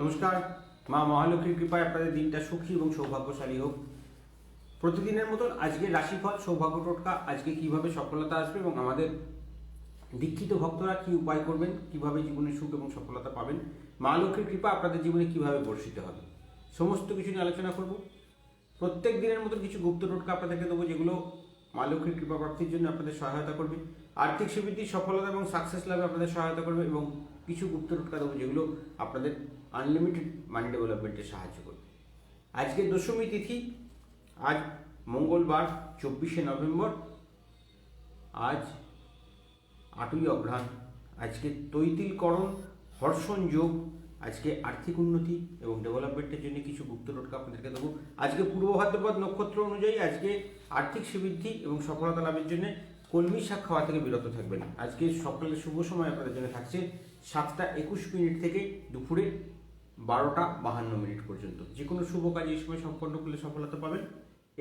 নমস্কার। মা মহালক্ষ্মীর কৃপায় আপনাদের দিনটা সুখী এবং সৌভাগ্যশালী হোক। প্রতিদিনের মতন আজকে রাশিফল সৌভাগ্য টোটকা, আজকে কিভাবে সফলতা আসবে এবং আমাদের দীক্ষিত ভক্তরা কি উপায় করবেন, কিভাবে জীবনে সুখ এবং সফলতা পাবেন, মা লক্ষ্মীর কৃপা আপনাদের জীবনে কিভাবে বর্ষিত হবে, সমস্ত কিছু নিয়ে আলোচনা করব। প্রত্যেক দিনের মতন কিছু গুপ্ত টোটকা আপনাদেরকে দেবো, যেগুলো মা লক্ষ্মীর কৃপা প্রাপ্তির জন্য আপনাদের সহায়তা করবে, আর্থিক সুবৃদ্ধি, সফলতা এবং সাকসেস লাভে আপনাদের সহায়তা করবে, এবং কিছু গুপ্ত টোটকা দেবো যেগুলো আপনাদের আনলিমিটেড মানি ডেভেলপমেন্টে সাহায্য করবে। আজকে দশমী তিথি, আজ মঙ্গলবার 24শে নভেম্বর, আজ 8ই অঘ্রাণ। আজকে তৈতিলকরণ, হর্ষণ যোগ, আজকে আর্থিক উন্নতি এবং ডেভেলপমেন্টের জন্য কিছু গুপ্ত টোটকা আপনাদেরকে দেবো। আজকে পূর্ব ভাদ্রপদ নক্ষত্র অনুযায়ী আজকে আর্থিক সুবৃদ্ধি এবং সফলতা লাভের জন্য কলমি শাক খাওয়া থেকে বিরত থাকবেন। আজকে সকালে শুভ সময় আপনাদের জন্য থাকছে 7টা 21 থেকে দুপুরে 12টা 52 পর্যন্ত। যে কোনো শুভ কাজ এই সময় সম্পন্ন করলে সফলতা পাবেন।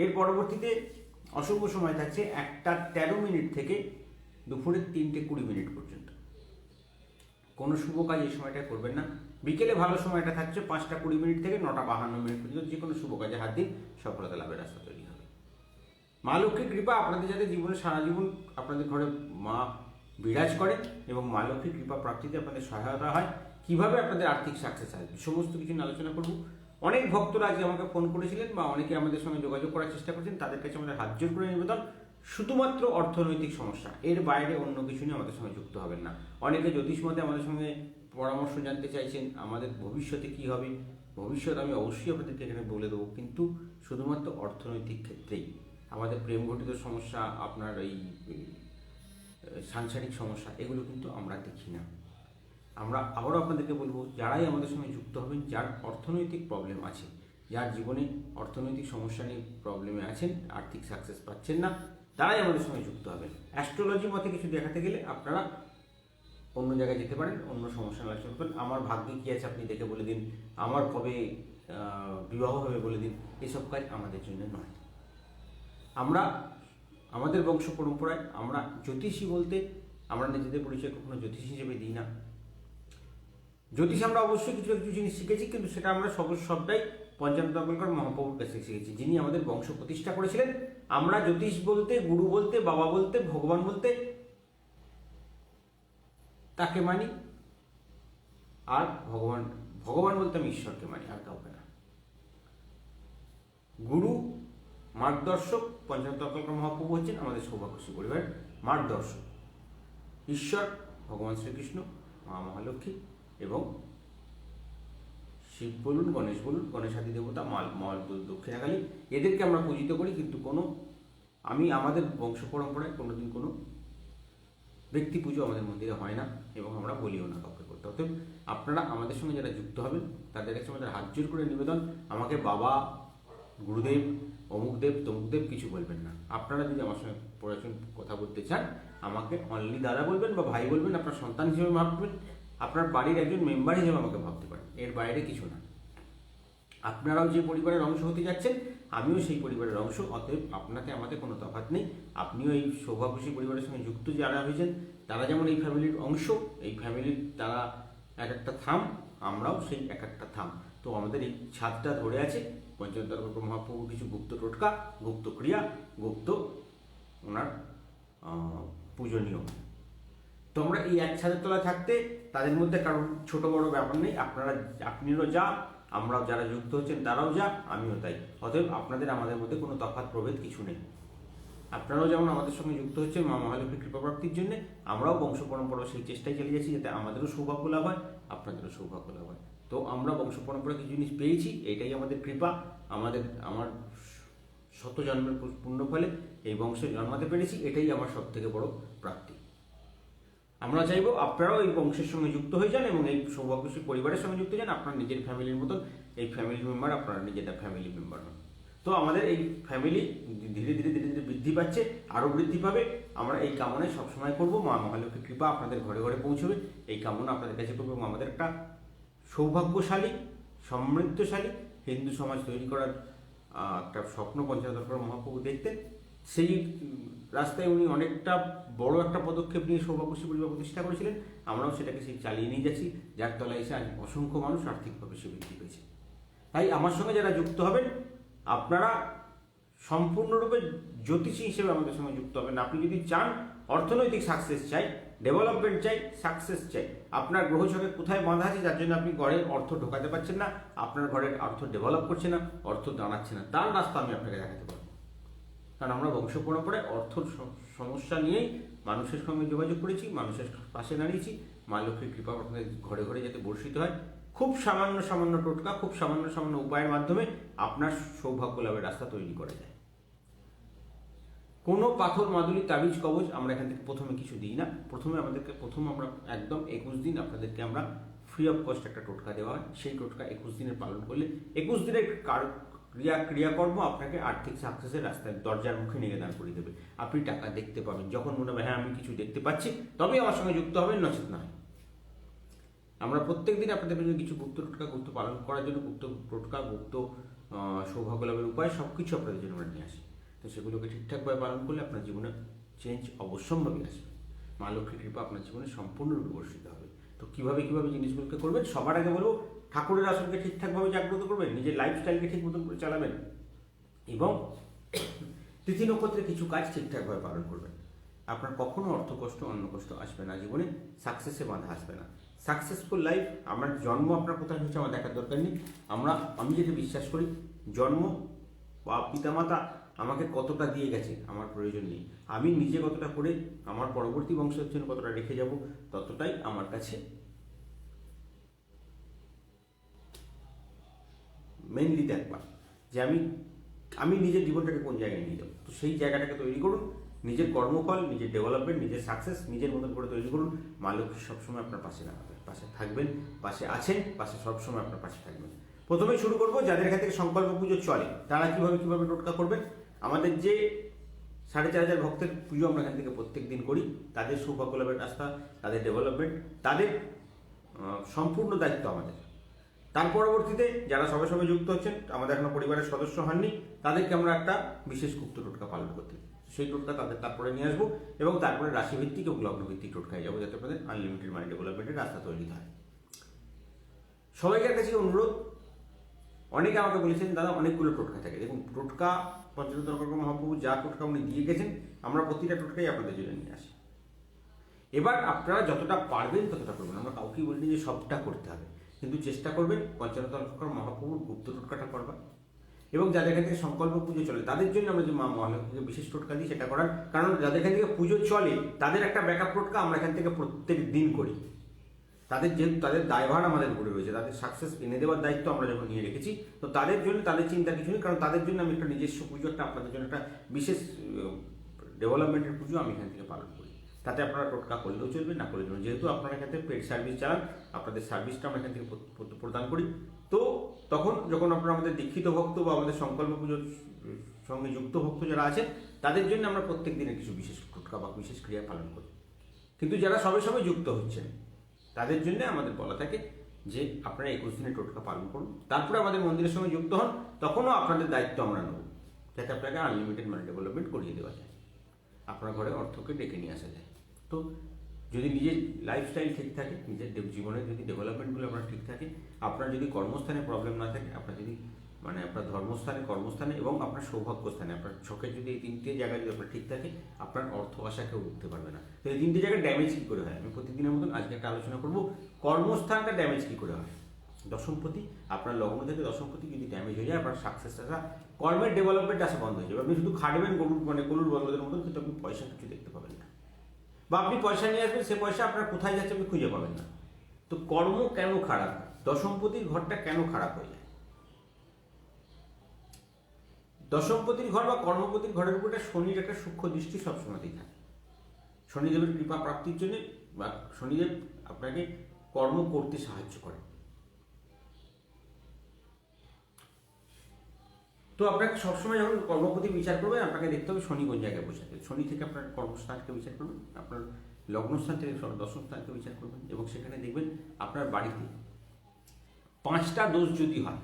এর পরবর্তীতে অশুভ সময় থাকছে 1টা 13 থেকে দুপুরে 3টে 20 পর্যন্ত। কোনো শুভ কাজ এই সময়টা করবেন না। বিকেলে ভালো সময়টা থাকছে 5টা 20 থেকে 9টা 52 পর্যন্ত। যে কোনো শুভ কাজে হাত দিন, সফলতা লাভের রাস্তা তৈরি হবে। মা লক্ষ্মীর কৃপা আপনাদের যাতে জীবনে সারা জীবন আপনাদের ঘরে মা বিরাজ করেন এবং মা লক্ষ্মীর কৃপা প্রাপ্তিতে আপনাদের সহায়তা হয়, কিভাবে আপনাদের আর্থিক সাকসেস আসবে, সমস্ত কিছু নিয়ে আলোচনা করব। অনেক ভক্তরা আজকে আমাকে ফোন করেছিলেন বা অনেকে আমাদের সঙ্গে যোগাযোগ করার চেষ্টা করছেন। তাদের কাছে আমাদের হাত জোর করে নিবেদন, শুধুমাত্র অর্থনৈতিক সমস্যা, এর বাইরে অন্য কিছু নিয়ে আমাদের সঙ্গে যুক্ত হবেন না। অনেকে জ্যোতিষ মতে আমাদের সঙ্গে পরামর্শ জানতে চাইছেন, আমাদের ভবিষ্যতে কি হবে। ভবিষ্যৎ আমি অবশ্যই আপনাদেরকে এখানে বলে দেবো, কিন্তু শুধুমাত্র অর্থনৈতিক ক্ষেত্রেই। আমাদের প্রেম ঘটিত সমস্যা, আপনার এই সাংসারিক সমস্যা, এগুলো কিন্তু আমরা দেখি না। আমরা আবারও আপনাদেরকে বলবো, যারাই আমাদের সঙ্গে যুক্ত হবেন, যার অর্থনৈতিক প্রবলেম আছে, যার জীবনে অর্থনৈতিক সমস্যা নিয়ে প্রবলেমে আছেন, আর্থিক সাকসেস পাচ্ছেন না, তারাই আমাদের সঙ্গে যুক্ত হবেন। অ্যাস্ট্রোলজি মতে কিছু দেখাতে গেলে আপনারা অন্য জায়গায় যেতে পারেন, অন্য সমস্যা আলোচনা করবেন। আমার ভাগ্যে কী আছে আপনি দেখে বলে দিন, আমার কবে বিবাহ হবে বলে দিন, এসব কাজ আমাদের জন্য নয়। আমরা আমাদের বংশ পরম্পরায় আমরা জ্যোতিষী বলতে আমরা নিজেদের পরিচয় কখনো জ্যোতিষী হিসেবে দিই না। জ্যোতিষ আমরা অবশ্যই কিছু কিছু জিনিস শিখেছি, কিন্তু সেটা আমরা সবটাই পঞ্চানন তর্কলকর মহাপ্রভুর কাছে শিখেছি, যিনি আমাদের বংশ প্রতিষ্ঠা করেছিলেন। আমরা জ্যোতিষ বলতে, গুরু বলতে, বাবা বলতে, ভগবান বলতে তাকে মানি। আর ভগবান বলতে আমি ঈশ্বরকে মানি, আর কাউকে না। গুরু মার্গদর্শক পঞ্চানন তর্কলকর মহাপ্রভু হচ্ছেন আমাদের সৌভাগ্যশ্রী পরিবারের মার্গদর্শক। ঈশ্বর ভগবান শ্রীকৃষ্ণ, মা মহালক্ষ্মী এবং শিব বলুন, গণেশ বলুন, গণেশাদি দেবতা, মাল দক্ষিণাকালী, এদেরকে আমরা পূজিত করি। কিন্তু আমাদের বংশ পরম্পরায় কোনোদিন কোনো ব্যক্তি পুজো আমাদের মন্দিরে হয় না এবং আমরা বলিও না কাউকে করতে। অতএব আপনারা আমাদের সঙ্গে যারা যুক্ত হবেন, তাদের কাছে আমাদের হাত জোর করে নিবেদন, আমাকে বাবা, গুরুদেব, অমুকদেব, তমুকদেব কিছু বলবেন না। আপনারা যদি আমার সঙ্গে কথা বলতে চান, আমাকে অনলি দাদা বলবেন বা ভাই বলবেন, আপনার সন্তান হিসেবে ভাববেন, আপনার বাড়ির একজন মেম্বার হিসেবে আমাকে ভাবতে পারেন, এর বাইরে কিছু না। আপনারাও যে পরিবারের অংশ হতে যাচ্ছেন, আমিও সেই পরিবারের অংশ। অতএব আপনাকে আমাদের কোনো তফাৎ নেই। আপনিও এই সৌভাগ্যশ্রী পরিবারের সঙ্গে যুক্ত যারা হয়েছেন, তারা যেমন এই ফ্যামিলির অংশ, এই ফ্যামিলির তারা এক একটা থাম, আমরাও সেই এক একটা থাম। তো আমাদের এই ছাদটা ধরে আছে পঞ্চানন তর্কলকর মহাপ্রভু কিছু গুপ্ত টোটকা, গুপ্ত ক্রিয়া, গুপ্ত ওনার পূজনীয়। তো আমরা এই এক ছাদের তলায় থাকতে, তাদের মধ্যে কারণ ছোট বড় ব্যাপার নেই। আপনিও যা, আমরাও যারা যুক্ত হচ্ছেন তারাও যা, আমিও তাই। অতএব আপনাদের আমাদের মধ্যে কোনো তফাৎ প্রভেদ কিছু নেই। আপনারাও যেমন আমাদের সঙ্গে যুক্ত হচ্ছেন মা মহালক্ষ্মীর কৃপা প্রাপ্তির জন্য, আমরাও বংশ পরম্পরা সেই চেষ্টায় চালিয়ে যাচ্ছি যাতে আমাদেরও সৌভাগ্য লাভ হয়, আপনাদেরও সৌভাগ্য লাভ হয়। তো আমরা বংশ পরম্পরা কিছু জিনিস পেয়েছি, এটাই আমাদের কৃপা। আমার শত জন্মের পুণ্য ফলে এই বংশে জন্মাতে পেরেছি, এটাই আমার সব থেকে বড় প্রাপ্তি। আমরা চাইবো আপনারাও এই বংশের সঙ্গে যুক্ত হয়ে যান এবং এই সৌভাগ্যশ্রী পরিবারের সঙ্গে যুক্ত যান। আপনার নিজের ফ্যামিলির মতন এই ফ্যামিলি মেম্বার, আপনারা নিজেরা ফ্যামিলি মেম্বার হন। তো আমাদের এই ফ্যামিলি ধীরে ধীরে বৃদ্ধি পাচ্ছে, আরও বৃদ্ধি পাবে। আমরা এই কামনায় সবসময় করবো, মা মহালক্ষ্মীর কৃপা আপনাদের ঘরে ঘরে পৌঁছবে, এই কামনা আপনাদের কাছে করবো। এবং আমাদের একটা সৌভাগ্যশালী, সমৃদ্ধশালী হিন্দু সমাজ তৈরি করার একটা স্বপ্ন পঞ্চানন তর্কলকর মহাপ্রভু দেখতেন। সেই রাস্তায় উনি অনেকটা বড় একটা পদক্ষেপ নিয়ে সৌভাগ্যশ্রী পরিবার প্রতিষ্ঠা করেছিলেন। আমরাও সেটাকে সেই চালিয়ে নিয়ে যাচ্ছি, যার তলায় এসে আজ অসংখ্য মানুষ আর্থিকভাবে সে বৃদ্ধি পেয়েছে। তাই আমার সঙ্গে যারা যুক্ত হবেন, আপনারা সম্পূর্ণরূপে জ্যোতিষী হিসেবে আমাদের সঙ্গে যুক্ত হবেন। আপনি যদি চান অর্থনৈতিক সাকসেস চাই, ডেভেলপমেন্ট চাই, সাকসেস চাই, আপনার গ্রহছকে কোথায় বাঁধা আছে যার জন্য আপনি ঘরে অর্থ ঢোকাতে পারছেন না, আপনার ঘরের অর্থ ডেভেলপ করছে না, অর্থ দাঁড়াচ্ছে না, তার রাস্তা আমি আপনাকে দেখাতে পারবো। কারণ আমরা বংশ পরম্পরায় অর্থর সমস্যা নিয়েই মানুষের সঙ্গে যোগাযোগ করেছি, মানুষের পাশে দাঁড়িয়েছি। মা লক্ষ্মীর কৃপা আপনাদের ঘরে ঘরে যাতে বর্ষিত হয়, খুব সামান্য সামান্য টোটকা, খুব সামান্য সামান্য উপায়ের মাধ্যমে আপনার সৌভাগ্য লাভের রাস্তা তৈরি করা যায়। কোনো পাথর মাদুলি তাবিজ কবজ আমরা এখান থেকে প্রথমে কিছু দিই না। আমরা একদম 21 দিন আপনাদেরকে আমরা ফ্রি অফ কস্ট একটা টোটকা দেওয়া হয়। সেই টোটকা 21 দিনের পালন করলে 21 দিনের ক্রিয়াকর্ম আপনাকে আর্থিক সাকসেসের রাস্তায় দরজার মুখে নিয়ে দাঁড় করিয়ে দেবে। আপনি টাকা দেখতে পাবেন, যখন মনে হবে হ্যাঁ আমি কিছু দেখতে পাচ্ছি, তবেই আমার সঙ্গে যুক্ত হবেন, নচেত নয়। আমরা প্রত্যেক দিন আপনাদের জন্য কিছু গুপ্ত টোটকা, গুপ্ত পালন করার জন্য গুপ্ত টোটকা, গুপ্ত সৌভাগ্য লাভের উপায় সব কিছু আপনাদের জন্য আমরা নিয়ে আসি। তো সেগুলোকে ঠিকঠাকভাবে পালন করলে আপনার জীবনে চেঞ্জ অবশ্যম্ভাবী আসবে। মা লক্ষ্মীর কৃপা আপনার জীবনে সম্পূর্ণরূপে বর্ষিত হবে। তো কিভাবে জিনিসগুলোকে করবেন, সবার আগে বলবো ঠাকুরের আসনকে ঠিকঠাকভাবে জাগ্রত করবেন, নিজের লাইফস্টাইলকে ঠিক মতন করে চালাবেন এবং তিথি নক্ষত্রে কিছু কাজ ঠিকঠাকভাবে পালন করবেন। আপনার কখনো অর্থ কষ্ট, অন্য কষ্ট আসবে না, জীবনে সাকসেসে বাধা আসবে না। সাকসেসফুল লাইফ, আমার জন্ম আপনার কোথায় হচ্ছে আমার দেখার দরকার নেই। আমি যেটা বিশ্বাস করি, জন্ম বা পিতামাতা আমাকে কতটা দিয়ে গেছে আমার প্রয়োজন নেই। আমি নিজে কতটা করে আমার পরবর্তী বংশের জন্য কতটা রেখে যাব, ততটাই আমার কাছে মেনলি দেখবার যে আমি নিজের জীবনটাকে কোন জায়গায় নিয়ে যাবো। তো সেই জায়গাটাকে তৈরি করুন, নিজের কর্মফল, নিজের ডেভেলপমেন্ট, নিজের সাকসেস নিজের মতন করে তৈরি করুন। মা লক্ষ্মী সবসময় আপনার পাশে দাঁড়াবেন, পাশে থাকবেন, পাশে আছেন, পাশে সবসময় আপনার পাশে থাকবেন। প্রথমেই শুরু করবো যাদের এখান থেকে সংকল্প পুজো চলে, তারা কিভাবে টোটকা করবেন। আমাদের যে 4,500 ভক্তের পুজো আমরা এখান থেকে প্রত্যেক দিন করি, তাদের সৌভাগ্য লাভের রাস্তা, তাদের ডেভেলপমেন্ট, তাদের সম্পূর্ণ দায়িত্ব আমাদের। তার পরবর্তীতে যারা সবে যুক্ত হচ্ছেন, আমাদের এখনো পরিবারের সদস্য হননি, তাদেরকে আমরা একটা বিশেষ গুপ্ত টোটকা পালন করতে, সেই টোটকা তারপরে নিয়ে আসবো এবং তারপরে রাশিভিত্তিক এবং লগ্নভিত্তিক টোটকায় যাবো, যাতে আপনাদের আনলিমিটেড মানি ডেভেলপমেন্টের রাস্তা তৈরি হয়। সবাইকার কাছে অনুরোধ, অনেকে আমাকে বলেছেন দাদা অনেকগুলো টোটকা থাকে। দেখুন, টোটকা পঞ্চতন্ত্র মহাপ্রভু যা টোটকা উনি দিয়ে গেছেন, আমরা প্রতিটা টোটকাই আপনাদের জন্য নিয়ে আসি। এবার আপনারা যতটা পারবেন ততটা করবেন, আমরা কাউকেই বলিনি যে সবটা করতে হবে, কিন্তু চেষ্টা করবেন পঞ্চতন্ত্র মহাপ্রভুর গুপ্ত টোটকাটা করবার। এবং যাদের এখান থেকে সংকল্প পুজো চলে, তাদের জন্য আমরা যে মা মহালক্ষ্মীকে বিশেষ টোটকা দিই সেটা করার কারণ, যাদের এখান থেকে পুজো চলে তাদের একটা ব্যাকআপ টোটকা আমরা এখান থেকে প্রত্যেক দিন করি। যেহেতু তাদের দায়ভার আমাদের উপরে রয়েছে, তাদের সাকসেস এনে দেওয়ার দায়িত্ব আমরা যখন নিয়ে রেখেছি, তো তাদের জন্য তাদের চিন্তা কিছু নেই, কারণ তাদের জন্য আমি একটা নিজস্ব পুজো, আপনাদের জন্য একটা বিশেষ ডেভেলপমেন্টের পুজো আমি এখান থেকে পালন করি। তাতে আপনারা টোটকা করলেও চলবে, না করলেও চলবে। যেহেতু আপনারা এখান থেকে পেড সার্ভিস চালান, আপনাদের সার্ভিসটা আমরা এখান থেকে প্রদান করি। তো তখন যখন আপনারা আমাদের দীক্ষিত ভক্ত বা আমাদের সংকল্প পুজোর সঙ্গে যুক্ত ভক্ত যারা আছেন, তাদের জন্য আমরা প্রত্যেক দিনের কিছু বিশেষ টোটকা বা বিশেষ ক্রিয়া পালন করি। কিন্তু যারা সবে যুক্ত হচ্ছেন, তাদের জন্য আমাদের বলা থাকে যে আপনারা 21 দিনের টোটকা পালন করুন, তারপরে আমাদের মন্দিরের সঙ্গে যুক্ত হন, তখনও আপনাদের দায়িত্ব আমরা নেব, যাতে আপনাকে আনলিমিটেড মানি ডেভেলপমেন্ট করিয়ে দেওয়া যায়, আপনার ঘরে অর্থকে ডেকে নিয়ে আসা যায়। তো যদি নিজের লাইফস্টাইল ঠিক থাকে, নিজের জীবনের যদি ডেভেলপমেন্টগুলো আপনার ঠিক থাকে, আপনার যদি কর্মস্থানে প্রবলেম না থাকে, আপনার যদি আপনার ধর্মস্থানে, কর্মস্থানে এবং আপনার সৌভাগ্যস্থানে, আপনার ছকের যদি এই 3টে জায়গায় যদি আপনার ঠিক থাকে, আপনার অর্থ আশা কেউ উঠতে পারবে না। তো এই 3টে জায়গায় ড্যামেজ কী করে হয়, আমি প্রতিদিনের মতন আজকে একটা আলোচনা করবো, কর্মস্থানটা ড্যামেজ কী করে হয়। দশমপতি, আপনার লগ্ন থেকে দশমপতি যদি ড্যামেজ হয়ে যায়, আপনার সাকসেস আসা, কর্মের ডেভেলপমেন্ট আসা বন্ধ হয়ে যাবে। আপনি শুধু খাটবেন গরুর বলদের মতন, কিন্তু আপনি পয়সা কিছু দেখতে পাবেন না, বা আপনি পয়সা নিয়ে আসবেন, সে পয়সা আপনার কোথায় যাচ্ছে আপনি খুঁজে পাবেন না। তো কর্ম কেন খারাপ, দশমপতির ঘরটা কেন খারাপ হয়ে যায়? দশমপতির ঘর বা কর্মপতির ঘরের উপর শনির একটা সূক্ষ্ম দৃষ্টি সবসময়তেই থাকে। শনিদেবের কৃপা প্রাপ্তির জন্য বা শনিদেব আপনাকে কর্ম করতে সাহায্য করে। তো আপনাকে সবসময় যখন কর্মপতি বিচার করবেন, আপনাকে দেখতে হবে শনি কোন জায়গায় বসে আছে। শনি থেকে আপনার কর্মস্থানকে বিচার করবেন, আপনার লগ্নস্থান থেকে দশম স্থানকে বিচার করবেন, এবং সেখানে দেখবেন আপনার বাড়িতে 5টা দোষ যদি হয়,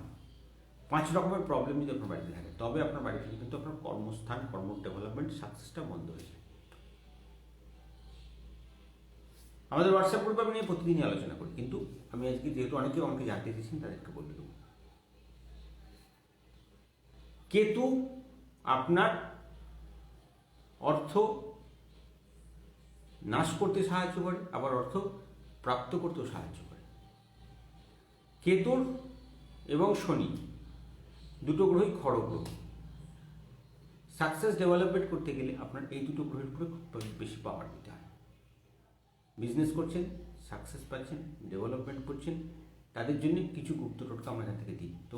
5 রকমের প্রবলেম যদি আপনার বাড়িতে থাকে, তবে আপনার বাড়ি থেকে কিন্তু আপনার কর্মস্থান, কর্ম ডেভেলপমেন্ট সাকসেসটা বন্ধ হয়ে যায়। আমাদের হোয়াটসঅ্যাপ গ্রুপে আমি নিয়ে প্রতিদিনই আলোচনা করি, কিন্তু আমি আজকে যেহেতু অনেকেই আমাকে জানতে চেয়েছেন, তাদেরকে বলে দেবো। কেতু আপনার অর্থ নাশ করতে সাহায্য করে, আবার অর্থ প্রাপ্ত করতেও সাহায্য করে। কেতুর এবং শনি দুটো গ্রহই খড়গ গ্রহ। সাকসেস ডেভেলপমেন্ট করতে গেলে আপনার এই দুটো গ্রহের উপরে খুব বেশি পাওয়ার দিতে হয়। বিজনেস করছেন, সাকসেস পাচ্ছেন, ডেভেলপমেন্ট করছেন, তাদের জন্য কিছু গুপ্ত টোটকা আমরা এখান থেকে দিই। তো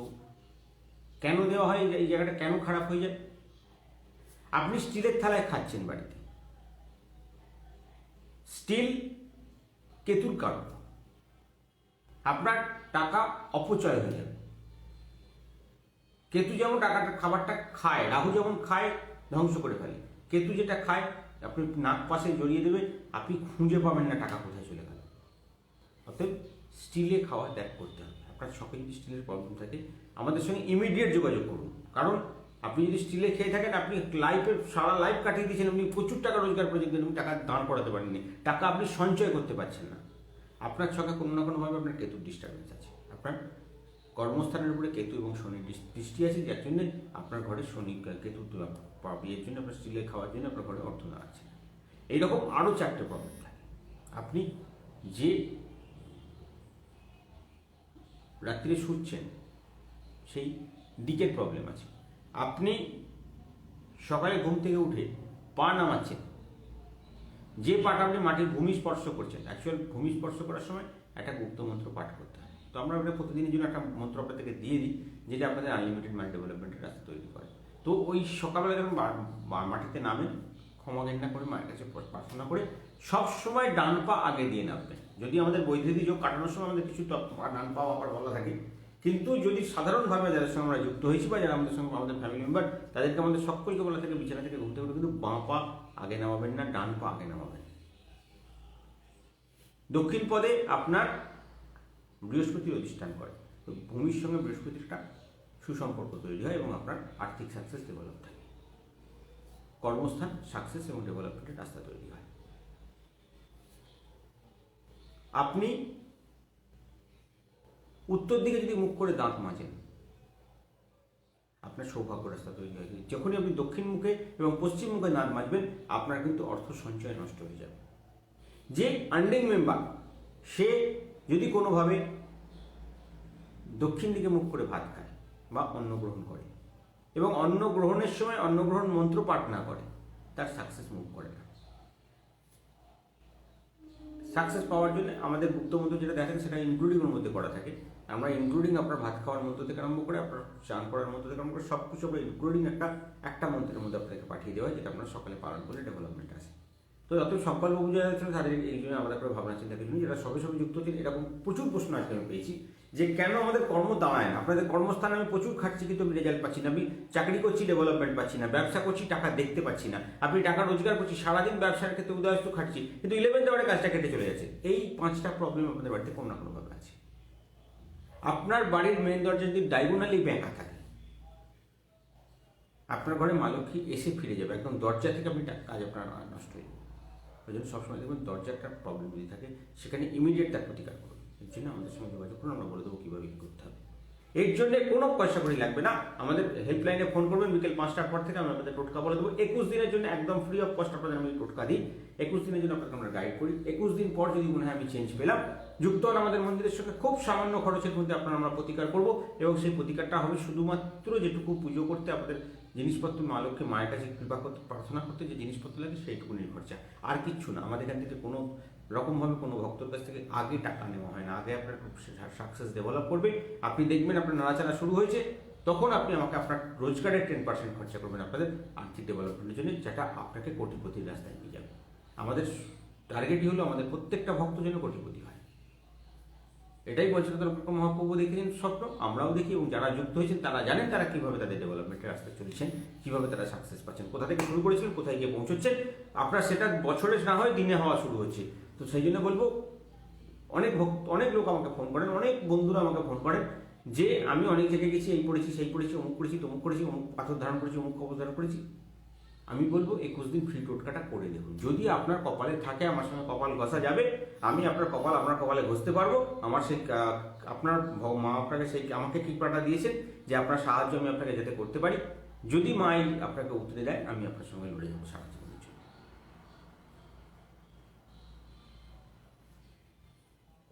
কেন দেওয়া হয়, এই জায়গাটা কেন খারাপ হয়ে যায়? আপনি স্টিলের থালায় খাচ্ছেন বাড়িতে, স্টিল কেতুর কারণ, আপনার টাকা অপচয় হয়ে যাবে। কেতু যেমন টাকাটা খাবারটা খায়, রাহু যেমন খায় ধ্বংস করে ফেলে, কেতু যেটা খায় আপনি নাক পাশে জড়িয়ে দেবে, আপনি খুঁজে পাবেন না টাকা কোথায় চলে গেল। অতএব স্টিলে খাওয়া ত্যাগ করতে হবে। আপনার সকলে যদি স্টিলের প্রবলেম থাকে, আমাদের সঙ্গে ইমিডিয়েট যোগাযোগ করুন। কারণ আপনি যদি স্টিলে খেয়ে থাকেন, আপনি সারা লাইফ কাটিয়ে দিয়েছেন, আপনি প্রচুর টাকা রোজগার করেছেন, কিন্তু আপনি টাকা দাঁড় করাতে পারেননি, টাকা আপনি সঞ্চয় করতে পারছেন না। আপনার ছকে কোনো না কোনোভাবে আপনার কেতুর ডিস্টার্বেন্স আছে। আপনার কর্মস্থানের উপরে কেতু এবং শনির দৃষ্টি আছে, যার জন্য আপনার ঘরে শনি কেতু বিয়ের জন্য, আপনার স্টিলে খাওয়ার জন্য আপনার ঘরে অর্থ দাঁড়াচ্ছে না। এইরকম আরও 4টে প্রবলেম থাকে। আপনি যে রাত্রে শুচ্ছেন সেই দিকের প্রবলেম আছে। আপনি সকালে ঘুম থেকে উঠে পা নামাচ্ছেন, যে পাটা আপনি মাটির ভূমি স্পর্শ করছেন, অ্যাকচুয়াল ভূমি স্পর্শ করার সময় একটা গুপ্ত মন্ত্র পাঠ করতে হয়। তো আমরা ওটা প্রতিদিনের জন্য একটা মন্ত্র আপনাদেরকে দিয়ে দিই, যেটা আপনাদের আনলিমিটেড মাইন্ড ডেভেলপমেন্টের রাস্তা তৈরি করে। তো ওই সকালবেলা যখন মাটিতে নামেন, ক্ষমা ঘেন্না করে মায়ের কাছে প্রার্থনা করে সবসময় ডান পা আগে দিয়ে নামবেন। যদি আমাদের বৈদ্যুতিক যোগ কাটানোর সময় আমাদের কিছু ডান পা আবার বলা থাকে, কিন্তু যদি সাধারণভাবে যাদের সঙ্গে আমরা যুক্ত হয়েছি বা যারা আমাদের সঙ্গে আমাদের ফ্যামিলি মেম্বার, তাদেরকে আমাদের সকলকে বলা থাকে বিছানা থেকে ঘুরতে ঘুরতে কিন্তু বাঁ পা আগে নামাবেন না, ডান পা আগে নামাবেন। দক্ষিণ পদে আপনার বৃহস্পতি অধিষ্ঠান করে, তো ভূমির সঙ্গে বৃহস্পতির একটা সুসম্পর্ক তৈরি হয় এবং আপনার আর্থিক সাকসেস ডেভেলপ থাকে, কর্মস্থান সাকসেস এবং ডেভেলপমেন্টের রাস্তা তৈরি হয়। আপনি উত্তর দিকে যদি মুখ করে দাঁত মাজেন, আপনার সৌভাগ্য রাস্তা তৈরি হয়। যখনই আপনি দক্ষিণ মুখে এবং পশ্চিম মুখে দাঁত মাজবেন, আপনার কিন্তু অর্থ সঞ্চয় নষ্ট হয়ে যাবে। যে আর্নিং মেম্বার, সে যদি কোনোভাবে দক্ষিণ দিকে মুখ করে ভাত খায় বা অন্ন গ্রহণ করে এবং অন্ন গ্রহণের সময় অন্নগ্রহণ মন্ত্র পাঠ না করে, তার সাকসেস মুভ করে না। সাকসেস পাওয়ার জন্য আমাদের গুপ্ত মন্ত্র যেটা দেখেন, সেটা ইনক্লুডিংয়ের মধ্যে করা থাকে। আমরা ইনক্লুডিং আপনার ভাত খাওয়ার মন্ত্র থেকে আরম্ভ করে আপনার চান করার মন্ত্র থেকে আরম্ভ করে সব কিছু আমরা ইনক্লুডিং একটা মন্ত্রের মধ্যে আপনাকে পাঠিয়ে দেওয়া হয়, যেটা আপনার সকালে পালন করলে ডেভেলপমেন্ট আছে। তো যত সংকল্পবাবু যারা ছিল তাদের এই জন্য আমাদের করে ভাবনা চিন্তা করি, যারা সবে যুক্ত হচ্ছেন। এরকম প্রচুর প্রশ্ন আজকে আমি পেয়েছি যে কেন আমাদের কর্ম দাঁড়ায় না, আপনাদের কর্মস্থানে আমি প্রচুর খাটছি কিন্তু আমি রেজাল্ট পাচ্ছি না, আমি চাকরি করছি ডেভেলপমেন্ট পাচ্ছি না, ব্যবসা করছি টাকা দেখতে পাচ্ছি না, আপনি টাকা রোজগার করছি, সারাদিন ব্যবসার ক্ষেত্রে উদয়স্ত খাটছি, কিন্তু 11th আওয়ারে কাজটা কেটে চলে যাচ্ছে। এই 5টা প্রবলেম আপনাদের বাড়িতে কোনো না কোনোভাবে আছে। আপনার বাড়ির মেন দরজা যদি ডায়াগোনালি ব্যাঁকা থাকে, আপনার ঘরে মা লক্ষ্মী এসে ফিরে যাবে, একদম দরজা থেকে আপনি কাজ আপনার নষ্ট হয়ে যাবে। ওই জন্য সবসময় দেখবেন দরজা একটা প্রবলেম যদি থাকে, সেখানে ইমিডিয়েট তার প্রতিকার করুন। এর জন্য আমাদের সঙ্গে যোগাযোগ করুন, আমরা বলে দেবো কীভাবে কী করতে হবে। এর জন্য কোনো পয়সা করি লাগবে না, আমাদের হেল্পলাইনে ফোন করবেন বিকেল 5টার পর থেকে, আমি আপনাদের টোটকা বলে দেবো। 21 দিনের জন্য একদম ফ্রি অফ কস্ট আপনাদের আমি টোটকা দিই। 21 দিনের জন্য আপনাকে আমরা গাইড করি। 21 দিন পর যদি মনে হয় আমি চেঞ্জ পেলাম, যুক্ত হন আমাদের মন্দিরের সঙ্গে, খুব সামান্য খরচের মধ্যে আপনার আমরা প্রতিকার করবো, এবং সেই প্রতিকারটা হবে শুধুমাত্র যেটুকু পুজো করতে আপনাদের জিনিসপত্র, মা লক্ষ্মী মায়ের কাছে কৃপা করতে, প্রার্থনা করতে যে জিনিসপত্র লাগে সেইটুকু খরচা, আর কিচ্ছু না। আমাদের এখান থেকে কোনো রকমভাবে কোনো ভক্তর কাছ থেকে আগে টাকা নেওয়া হয় না। আগে আপনার সাকসেস ডেভেলপ করবে, আপনি দেখবেন আপনার নাড়াচাড়া শুরু হয়েছে, তখন আপনি আমাকে আপনার রোজগারের 10% খরচা করবেন আপনাদের আর্থিক ডেভেলপমেন্টের জন্য, যেটা আপনাকে কোটিপতির রাস্তায় নিয়ে যাবে। আমাদের টার্গেটই হলো আমাদের প্রত্যেকটা ভক্ত যেন কোটিপতি হয়। এটাই পঞ্চতন্ত্র মহাপ্রভু দেখেছেন স্বপ্ন, আমরাও দেখি, এবং যারা যুক্ত হয়েছেন তারা জানেন তারা কীভাবে তাদের ডেভেলপমেন্টের রাস্তায় চলেছেন, কীভাবে তারা সাকসেস পাচ্ছেন, কোথা থেকে শুরু করেছিলেন, কোথায় গিয়ে পৌঁছচ্ছেন। আপনার সেটা বছরে না হয় দিনে হওয়া শুরু হচ্ছে। তো সেই জন্য বলবো, অনেক লোক আমাকে ফোন করেন, অনেক বন্ধুরা আমাকে ফোন করেন যে আমি অনেক জায়গায় গেছি, এই পড়েছি, সেই পড়েছি, অমুক করেছি, তমুক করেছি, অমুক পাথর ধারণ করেছি, অমুক খবর ধারণ করেছি, আমি বলবো 21 দিন ফ্রি টোটকাটা করে দেখুন। যদি আপনার কপালে থাকে, আমার সঙ্গে কপাল ঘষা যাবে, আমি আপনার কপালে ঘষতে পারবো। আমার সেই আপনার মা আপনাকে সেই আমাকে কৃপাটা দিয়েছেন যে আপনার সাহায্য আমি আপনাকে যাতে করতে পারি। যদি মাই আপনাকে উতরে দেয়, আমি আপনার সঙ্গে লড়ে যাবো সারা জীবনের জন্য।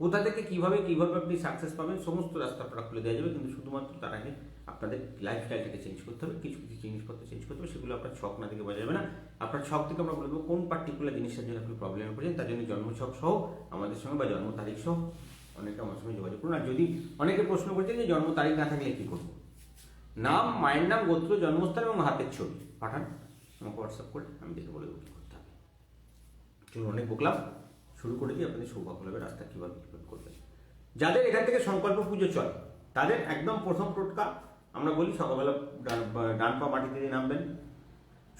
কোথা থেকে কিভাবে আপনি সাকসেস পাবেন, সমস্ত রাস্তা আপনারা খুলে দেওয়া যাবে, কিন্তু শুধুমাত্র তার আগে আপনাদের লাইফস্টাইলটাকে চেঞ্জ করতে হবে, কিছু কিছু জিনিসপত্র চেঞ্জ করতে হবে। সেগুলো আপনার ছক না থেকে বোঝা যাবে না। আপনার ছক থেকে আমরা বলবো কোন পার্টিকুলার জিনিসের জন্য আপনি প্রবলেমে পড়েছেন, তার জন্য জন্মছক সহ আমাদের সঙ্গে বা জন্ম তারিখ সহ অনেকে আমার সঙ্গে যোগাযোগ করুন। আর যদি অনেকে প্রশ্ন করছেন যে জন্ম তারিখ না থাকলে কী করবো, নাম, মায়ের নাম, গোত্র, জন্মস্থান এবং হাতের ছবি পাঠান আমাকে হোয়াটসঅ্যাপ করে, আমি দেখে বলে দেবো কী করতে হবে। চলুন, অনেক বকলাম, শুরু করে দিই আপনাদের সৌভাগ্য লাভের রাস্তা কীভাবে করবেন। যাদের এখান থেকে সংকল্প পুজো চলে তাদের একদম প্রথম টোটকা আমরা বলি, সকালবেলা ডান পা মাটিতে দিয়ে নামবেন,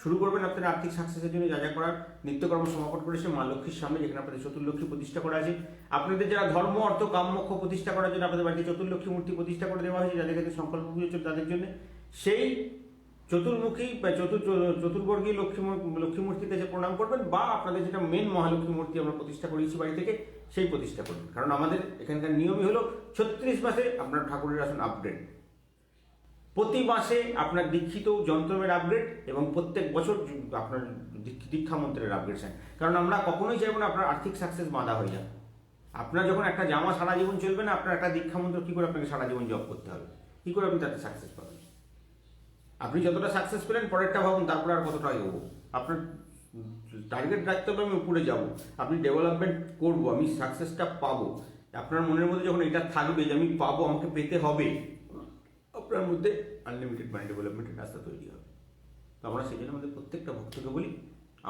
শুরু করবেন আপনাদের আর্থিক সাকসেসের জন্য যা যা করার। নিত্যকর্ম সমাপন করেছে মা লক্ষ্মীর সামনে, যেখানে আপনাদের চতুর্লক্ষ্মী প্রতিষ্ঠা করা আছে। আপনাদের যারা ধর্ম, অর্থ, কাম, মোক্ষ প্রতিষ্ঠা করার জন্য আপনাদের বাড়িতে চতুর্লক্ষ্মী মূর্তি প্রতিষ্ঠা করে দেওয়া হয়েছে, যাদের কাছে সংকল্প পুজো চলে তাদের জন্য সেই চতুর্মুখী বা চতুর্বর্গীয় লক্ষ্মী মূর্তিতে যে প্রণাম করবেন, বা আপনাদের যেটা মেন মহালক্ষ্মী মূর্তি আমরা প্রতিষ্ঠা করেছি বাড়ি থেকে, সেই প্রতিষ্ঠা করবেন। কারণ আমাদের এখানকার নিয়মই হলো 36 মাসে আপনার ঠাকুরের আসন আপগ্রেড, প্রতি মাসে আপনার দীক্ষিত যন্ত্রমের আপগ্রেড, এবং প্রত্যেক বছর আপনার দীক্ষা মন্ত্রের আপগ্রেডেশন। কারণ আমরা কখনোই চাইবো না আপনার আর্থিক সাকসেস বাধা হয়ে যাবে। আপনার যখন একটা জামা সারা জীবন চলবে না, আপনার একটা দীক্ষা মন্ত্র কী করে আপনাকে সারা জীবন জব করতে হবে, কী করে আপনি তাতে সাকসেস পাবেন? আপনি যতটা সাকসেস পেলেন পরেরটা ভাবুন, তারপরে আর কতটা এগোবো। আপনার টার্গেট রাখতে হবে আমি উপরে যাব, আপনি ডেভেলপমেন্ট করবো, আমি সাকসেসটা পাবো। আপনার মনের মধ্যে যখন এটা থাকবে যে আমি পাবো, আমাকে পেতে হবে, আপনার মধ্যে আনলিমিটেড মানি ডেভেলপমেন্টের রাস্তা তৈরি হবে। তো আমরা সেই জন্য আমাদের প্রত্যেকটা ভক্তকে বলি,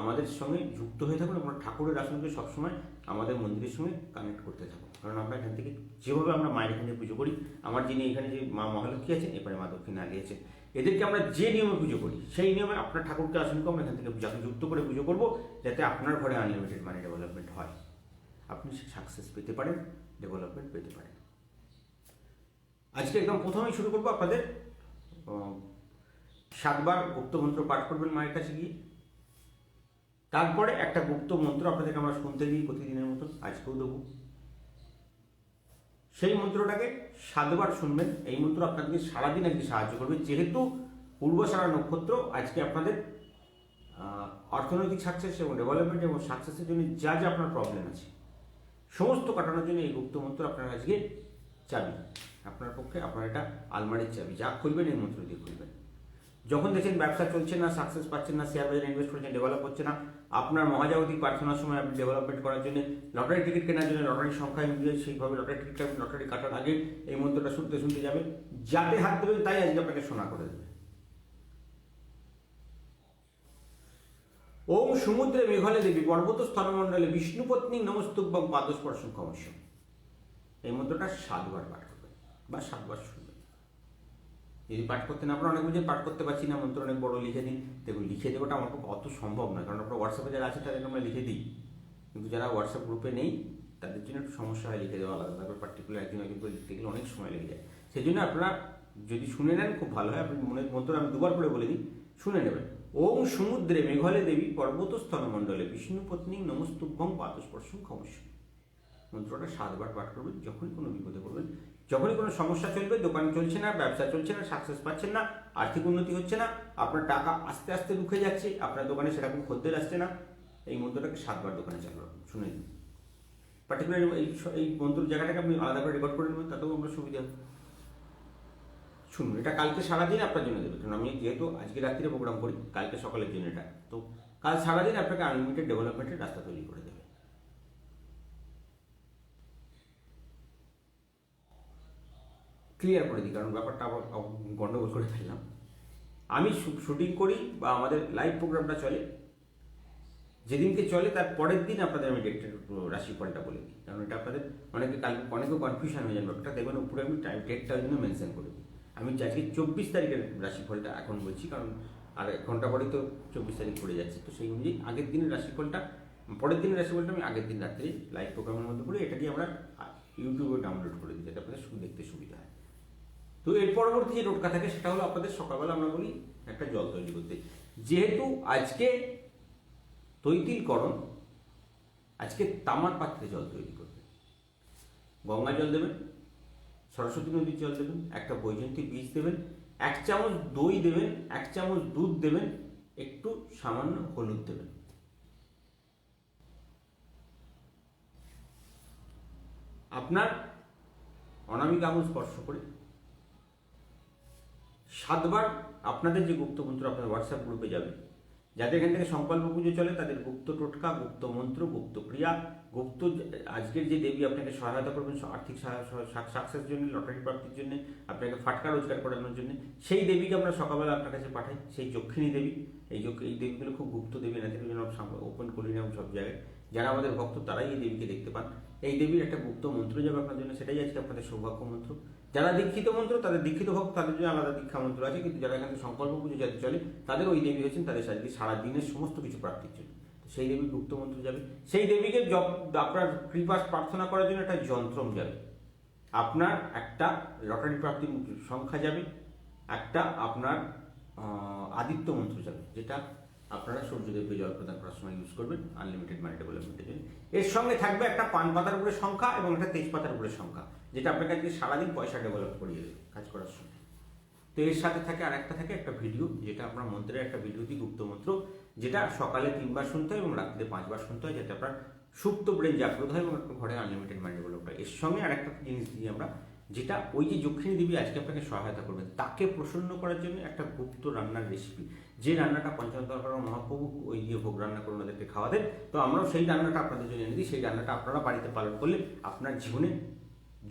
আমাদের সঙ্গে যুক্ত হয়ে থাকুন, আমরা ঠাকুরের আসনকে সবসময় আমাদের মন্দিরের সঙ্গে কানেক্ট করতে থাকুন। কারণ আমরা এখান থেকে যেভাবে আমরা মায়ের এখানে পুজো করি, আমার যিনি এখানে যে মা মহালক্ষ্মী আছেন, এবারে মা দক্ষিণালী আছেন, এদেরকে আমরা যে নিয়মে পুজো করি, সেই নিয়মে আপনার ঠাকুরকে আসনকে আমরা এখান থেকে যুক্ত করে পুজো করবো, যাতে আপনার ঘরে আনলিমিটেড মানি ডেভেলপমেন্ট হয়, আপনি সাকসেস পেতে পারেন, ডেভেলপমেন্ট পেতে পারেন। আজকে একদম প্রথমেই শুরু করবো, আপনাদের 7 বার গুপ্ত মন্ত্র পাঠ করবেন মায়ের কাছে গিয়ে। তারপরে একটা গুপ্ত মন্ত্র আপনাদেরকে আমরা শুনতে দিই প্রতিদিনের মতন, আজকেও দেবো। সেই মন্ত্রটাকে 7 বার শুনবেন। এই মন্ত্র আপনাদেরকে সারাদিন আজকে সাহায্য করবে। যেহেতু পূর্বসারা নক্ষত্র, আজকে আপনাদের অর্থনৈতিক সাকসেস এবং ডেভেলপমেন্ট এবং সাকসেসের জন্য যা যা আপনার প্রবলেম আছে, সমস্ত কাটানোর জন্য এই গুপ্ত মন্ত্র আপনার আজকে চাবি। আপনার পক্ষে আপনার এটা আলমারির চাবি, যা খুলবেন এই মন্ত্র দিয়ে খুলবেন। যখন দেখছেন ব্যবসা চলছে না, সাকসেস পাচ্ছেন না, শেয়ার বাজারে ইনভেস্ট করছেন, ডেভেলপ হচ্ছে না, আপনার মহাজাগতিক প্রার্থনার সময় আপনি ডেভেলপমেন্ট করার জন্য লটারি টিকিট কেনার জন্য লটারির সংখ্যা অনুযায়ী সেইভাবে লটারি টিকিট কাটবেন। লটারি কাটার আগে এই মন্ত্রটা শুনতে শুনতে যাবেন, যাতে হাত দেবেন তাই আজকে আপনাকে সোনা করে দেবে। ওম সমুদ্রে মেঘলে দেবী পর্বত স্থলমণ্ডলে বিষ্ণুপত্নী নমস্তুভ্যং পাদস্পর্শং কমস্যম। এই মন্ত্রটা 7 বার পাঠ করবেন বা 7 বার শুনবেন। যদি পাঠ করতে না পারেন, অনেক বুঝে পাঠ করতে পারছি না, মন্ত্র অনেক বড় লিখে দিন। দেখুন, লিখে দেওয়াটা আমার পক্ষে অত সম্ভব নয়, কারণ আপনার হোয়াটসঅ্যাপে যারা আছে তাদেরকে আমরা লিখে দিই, কিন্তু যারা হোয়াটসঅ্যাপ গ্রুপে নেই তাদের জন্য একটু সমস্যা হয় লিখে দেওয়া আলাদা। তারপর পার্টিকুলার একদিন করে লিখতে গেলে অনেক সময় লেগে যায়। সেই জন্য আপনারা যদি শুনে নেন খুব ভালো হয়। আপনি মনের মন্ত্র আমি 2 বার করে বলে দিই, শুনে নেবেন। ওম সমুদ্রে মেঘলে দেবী পর্বত স্থলমণ্ডলে বিষ্ণুপত্নী নমস্তুভ্যং পাদস্পর্শং কমস্যম। মন্ত্রটা 7 বার পাঠ করবেন। যখনই কোনো বিপদে পড়বেন, যখনই কোনো সমস্যা চলবে, দোকান চলছে না, ব্যবসা চলছে না, সাকসেস পাচ্ছেন না, আর্থিক উন্নতি হচ্ছে না, আপনার টাকা আস্তে আস্তে রুখে যাচ্ছে, আপনার দোকানে সেরকম খদ্দের আসছে না, এই মন্ত্রটাকে 7 বার দোকানে চালু রাখুন, শুনে নিন। পার্টিকুলার এই মন্ত্র জায়গাটাকে আপনি আলাদা করে রেকর্ড করে নেবেন, তাতেও আমরা সুবিধা শুনুন। এটা কালকে সারাদিন আপনার জন্য দেবে, কারণ আমি যেহেতু আজকে রাত্রিরে প্রোগ্রাম করি, কালকে সকালের জন্য এটা, তো কাল সারাদিন আপনাকে আনলিমিটেড ডেভেলপমেন্টের রাস্তা তৈরি করে দেবে। ক্লিয়ার করে দিই, কারণ ব্যাপারটা আবার গন্ডগোল করে ফেললাম। আমি শুটিং করি বা আমাদের লাইভ প্রোগ্রামটা চলে, যেদিনকে চলে তার পরের দিন আপনাদের আমি ডেটের রাশিফলটা বলে দিই, কারণ এটা আপনাদের অনেকে কনফিউশন হয়ে যাবে ব্যাপারটা। দেখবেন উপরে আমি ডেটটা ওই জন্য মেনশন করে দিই। আমি আজকে 24 তারিখের রাশিফলটা এখন বলছি, কারণ আর 1 ঘন্টা পরেই তো 24 তারিখ পড়ে যাচ্ছে। তো সেই অনুযায়ী আগের দিনের রাশিফলটা, পরের দিনের রাশিফলটা আমি আগের দিন রাত্রে লাইভ প্রোগ্রামের মধ্যে করে এটাকে আমরা ইউটিউবে ডাউনলোড করে দিই, যাতে আপনাদের দেখতে সুবিধা হয়। তো এর পরবর্তী যে টোটকা থাকে সেটা হলো আপনাদের সকালবেলা আমরা বলি একটা জল তৈরি করতে। যেহেতু আজকে তৈতিলকরণ, আজকে তামার পাত্রে জল তৈরি করবেন। গঙ্গা জল দেবেন, সরস্বতী নদীর জল দেবেন, একটা বৈজয়ন্তী বীজ দেবেন, 1 চামচ দই দেবেন, 1 চামচ দুধ দেবেন, একটু সামান্য হলুদ দেবেন। আপনার অনামিকা আঙুল স্পর্শ করে 7 বার আপনাদের যে গুপ্ত মন্ত্র আপনার হোয়াটসঅ্যাপ গ্রুপে যাবে, যাদের এখান থেকে সংকল্প পুজো চলে তাদের গুপ্ত টোটকা, গুপ্ত মন্ত্র, গুপ্ত ক্রিয়া, গুপ্ত আজকের যে দেবী আপনাকে সহায়তা করবেন আর্থিক সাকসেস জন্য, লটারি প্রাপ্তির জন্য, আপনাকে ফাটকা রোজগার করানোর জন্য, সেই দেবীকে আমরা সকালবেলা আপনার কাছে পাঠাই। সেই যক্ষিণী দেবী, এই দেবীগুলো খুব গুপ্ত দেবী, এনাদের জন্য ওপেন করি না সব জায়গায়। যারা আমাদের ভক্ত তারাই এই দেবীকে দেখতে পান। এই দেবীর একটা গুপ্ত মন্ত্র যাবে আপনার জন্য, সেটাই আজকে আপনাদের সৌভাগ্য মন্ত্র। যারা দীক্ষিত মন্ত্র, তাদের দীক্ষিত ভক্ত, তাদের জন্য আলাদা দীক্ষা মন্ত্র আছে, কিন্তু যারা এখানে সংকল্প পুজো যাদের চলে তাদের ওই দেবী হচ্ছেন তাদের আজকে সারা দিনের সমস্ত কিছু প্রাপ্তির জন্য। সেই দেবীর গুপ্ত মন্ত্র যাবে। সেই দেবীকে আপনার কৃপা প্রার্থনা করার জন্য একটা যন্ত্রম যাবে। আপনার একটা লটারি প্রাপ্তির সংখ্যা যাবে, একটা আপনার আদিত্য মন্ত্র যাবে, যেটা আপনারা সূর্যদেবকে জল প্রদান করার সময় ইউজ করবেন আনলিমিটেড মানি ডেভেলপমেন্টের জন্য। এর সঙ্গে থাকবে একটা পান পাতার উপরে সংখ্যা এবং একটা তেজপাতার উপরে সংখ্যা, যেটা আপনাকে আজকে সারাদিন পয়সা ডেভেলপ করিয়ে দেবে কাজ করার সময়। তো এর সাথে থাকে আর একটা থাকে একটা ভিডিও, যেটা আপনার মন্ত্রের একটা ভিডিও দিই গুপ্ত মন্ত্র, যেটা সকালে 3 বার শুনতে হয় এবং রাত্রে 5 বার শুনতে হয়, যাতে আপনার সুপ্ত ব্রেন জাগ্রত হয় এবং আপনার ঘরে আনলিমিটেড মানি ডেভেলপ হয়। এর সঙ্গে আর একটা জিনিস দিই আমরা, যেটা ওই যে যক্ষিণী দেবী আজকে আপনাকে সহায়তা করবেন তাকে প্রসন্ন করার জন্য একটা গুপ্ত রান্নার রেসিপি, যে রান্নাটা পঞ্চতন্ত্র মহাপ্রভু ওই দিয়ে ভোগ রান্না করে ওনাদেরকে খাওয়া দেন। তো আমরাও সেই রান্নাটা আপনাদের জন্য এনে দিই। সেই রান্নাটা আপনারা বাড়িতে পালন করলে আপনার জীবনে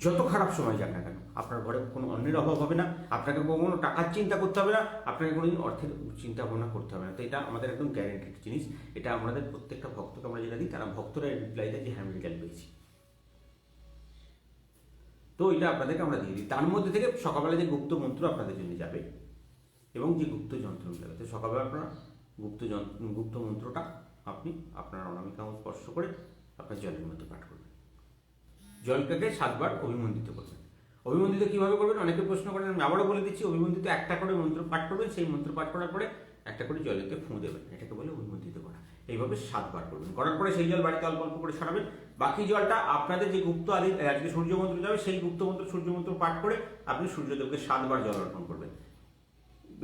যত খারাপ সময় যাক না কেন, আপনার ঘরে কোনো অন্যের অভাব হবে না, আপনাকে কোনো টাকার চিন্তা করতে হবে না, আপনাকে কোনোদিন অর্থের চিন্তা ভাবনা করতে হবে না। তো এটা আমাদের একদম গ্যারেন্টেড জিনিস। এটা আমাদের প্রত্যেকটা ভক্তকে আমরা যেটা দিই, তারা ভক্তরা রিপ্লাই দেয় যে হ্যাঁ আমি রেজাল্ট পেয়েছি। তো এটা আপনাদেরকে আমরা দিয়ে দিই। তার মধ্যে থেকে সকালবেলা যে গুপ্ত মন্ত্র আপনাদের জন্য যাবে এবং যে গুপ্ত যন্ত্র যাবে, তো সকালবেলা আপনারা গুপ্ত মন্ত্রটা আপনি আপনার অনামিকা স্পর্শ করে আপনার জলের মধ্যে পাঠ করবেন। জলটাকে 7 বার অভিমন্দিত করবেন। অভিমন্দিত কিভাবে করবেন অনেকে প্রশ্ন করেন, আমি আবারও বলে দিচ্ছি। অভিমন্দিত একটা করে মন্ত্র পাঠ করবেন, সেই মন্ত্র পাঠ করার পরে একটা করে জলেতে ফুঁ দেবেন, এটাকে বলে অভিমন্দিত করা। এইভাবে 7 বার করবেন। করার পরে সেই জল বাড়িতে অল্প অল্প করে ছড়াবেন। বাকি জলটা আপনাদের যে গুপ্ত আজকে সূর্য মন্ত্র যাবে, সেই গুপ্ত মন্ত্র সূর্য মন্ত্র পাঠ করে আপনি সূর্যদেবকে 7 বার জল অর্পণ করবেন।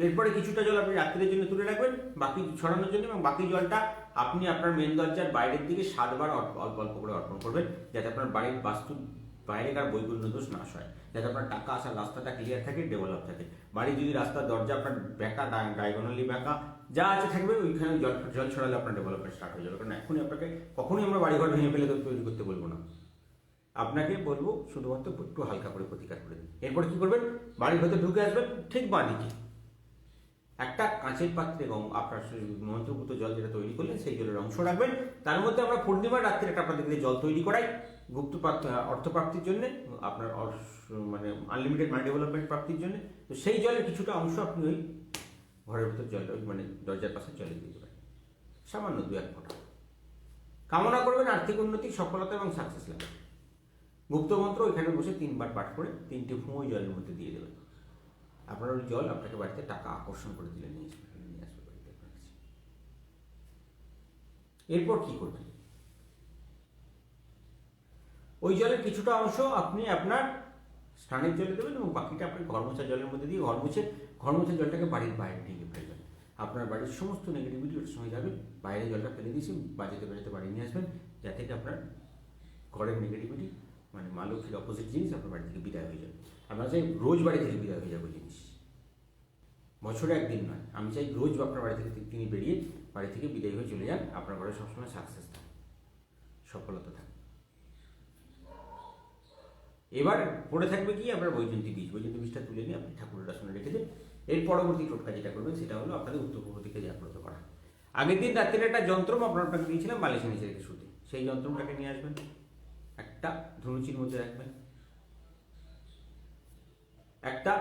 এরপরে কিছুটা জল আপনি রাত্রের জন্য তুলে রাখবেন বাকি ছড়ানোর জন্য, এবং বাকি জলটা আপনি আপনার মেন দরজার বাইরের দিকে 7 বার অল্প অল্প করে অর্পণ করবেন, যাতে আপনার বাড়ির বাস্তু বাইরেকার বৈগুণ্য দোষ নাশ হয়, যাতে আপনার টাকা আসার রাস্তাটা ক্লিয়ার থাকে, ডেভেলপ থাকে। বাড়ির যদি রাস্তার দরজা আপনার বেঁকা, ডায়াগোনালি বেঁকা যা আছে থাকবে, ওইখানে জল ছড়ালে আপনার ডেভেলপমেন্ট স্টার্ট হয়ে যাবে। কারণ এখনই আপনাকে কখনোই আমরা বাড়িঘর ভেঙে ফেলে তৈরি করতে বলবো না, আপনাকে বলবো শুধুমাত্র একটু হালকা করে প্রতিকার করে দিন। এরপর কি করবেন, বাড়ির ভেতরে ঢুকে আসবেন, ঠিক বাঁদিকে একটা কাঁচের পাত্রে আপনার মন্ত্রপুত জল যেটা তৈরি করলেন সেই জলের অংশ রাখবেন। তার মধ্যে আমরা পূর্ণিমার রাত্রে একটা আপনাদের জল তৈরি করাই গুপ্ত অর্থপ্রাপ্তির জন্য, আপনার মানে আনলিমিটেড মানি ডেভেলপমেন্ট প্রাপ্তির জন্য। তো সেই জলের কিছুটা অংশ আপনি ওই ঘরের ভিতর জল মানে দরজার পাশে জলে দিয়ে দেবেন, সামান্য 2-1 ফোঁটা। কামনা করবেন আর্থিক উন্নতি, সফলতা এবং সাকসেস লাভ। গুপ্ত মন্ত্র ওইখানে বসে 3 বার পাঠ করে 3টে ফুঁ ওই জলের মধ্যে দিয়ে দেবেন। আপনার ওই জল আপনাকে বাড়িতে টাকা আকর্ষণ করে দিলে নিয়ে আসবে বাড়িতে আপনার কাছে। এরপর কি করবেন, ওই জলের কিছুটা অংশ আপনি আপনার স্নানের জলে দেবেন এবং বাকিটা আপনি ঘর মোছা জলের মধ্যে দিয়ে ঘর মোছা জলটাকে বাড়ির বাইরে নিয়ে ফেলবেন। আপনার বাড়ির সমস্ত নেগেটিভিটি ওর সঙ্গে যাবে, বাইরে জলটা ফেলে দিয়েছি বাজাতে বাড়ি নিয়ে আসবেন, যাতে আপনার ঘরের নেগেটিভিটি মানে মা লক্ষ্মীর অপোজিট জিনিস আপনার বাড়ি থেকে বিদায় হয়ে যাবে। আমরা চাই রোজ বাড়ি থেকে বিদায় হয়ে যাবে জিনিস, বছরে একদিন নয়। আমি চাই রোজ আপনার বাড়ি থেকে তিনি বেরিয়ে বাড়ি থেকে বিদায় হয়ে চলে যান, আপনার ঘরে সবসময় সাকসেস থাকে, সফলতা থাকে। এবার পড়ে থাকবে কি, আপনার বৈজয়ন্তী বীজটা তুলে নিয়ে আপনি ঠাকুরের আসনে রেখে দেন। এর পরবর্তী টোটকা যেটা করবেন সেটা হলো আপনাদের উত্তর পূর্ব দিকে জাগ্রত করা। আগের দিন রাত্রে একটা যন্ত্রম আপনাকে দিয়েছিলাম বালিশের নিচে রেখে শুতে, সেই যন্ত্রটাকে নিয়ে আসবেন, একটা ধনুচির মধ্যে রাখবেন, একটা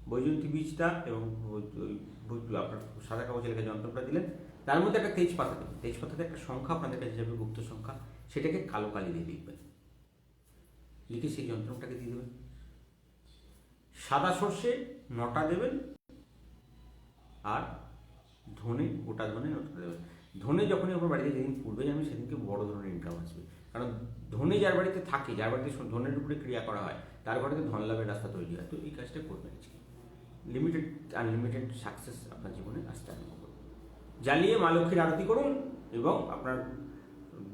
বৈজয়ন্তী বীজটা এবং আপনার সাদা কাগজে লেখা যন্ত্রটা দিলেন, তার মধ্যে একটা তেজপাতা দেবেন। তেজপাতাতে একটা সংখ্যা আপনাদের কাছে যাবে, গুপ্ত সংখ্যা, সেটাকে কালো কালি দিয়ে লিখবেন, লিখে সেই যন্ত্রটাকে দিয়ে দেবেন। সাদা সর্ষে 9টা দেবেন, আর ধনে, গোটা ধনে 9টা দেবেন। ধনে যখনই আপনার বাড়িতে যেদিন পূর্বে যাবেন সেদিনকে বড় ধরনের ইনকাম আসবে, কারণ ধনে যার বাড়িতে থাকে, যার বাড়িতে ধনের উপরে ক্রিয়া করা হয়, তার ঘরেতে ধন লাভের রাস্তা তৈরি হয়। তো এই কাজটা করবেন আজকে, লিমিটেড আনলিমিটেড সাকসেস আপনার জীবনে আসতে আরম্ভ করবে। জ্বালিয়ে মা লক্ষ্মীর আরতি করুন এবং আপনার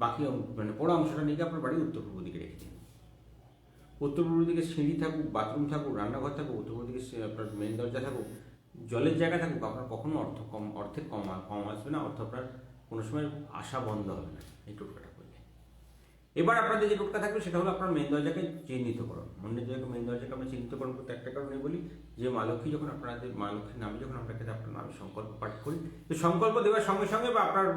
বাকি মানে বড় অংশটা নিয়ে আপনার বাড়ির উত্তর পূর্ব দিকে রেখে দিন। উত্তর পূর্ব দিকে সিঁড়ি থাকুক, বাথরুম থাকুক, রান্নাঘর থাকুক, উত্তর পূর্ব দিকে আপনার মেন দরজা থাকুক, জলের জায়গা থাকুক, আপনার কখনো অর্থের কম আসবে না, অর্থ আপনার কোনো সময় আশা বন্ধ হবে না এই টোটকাটা করলে। এবার আপনাদের যে টোটকা থাকবে সেটা হলো আপনার মেন দরজাকে চিহ্নিতকরণ। মনের জায়গাকে মেন দরজাকে আমরা চিহ্নিতকরণ করতে একটা কারণে বলি যে মা লক্ষ্মী যখন আপনাদের, মা লক্ষ্মীর নামে যখন আপনাকে আপনার নামে সংকল্প পাঠ করি, তো সংকল্প দেওয়ার সঙ্গে সঙ্গে বা আপনার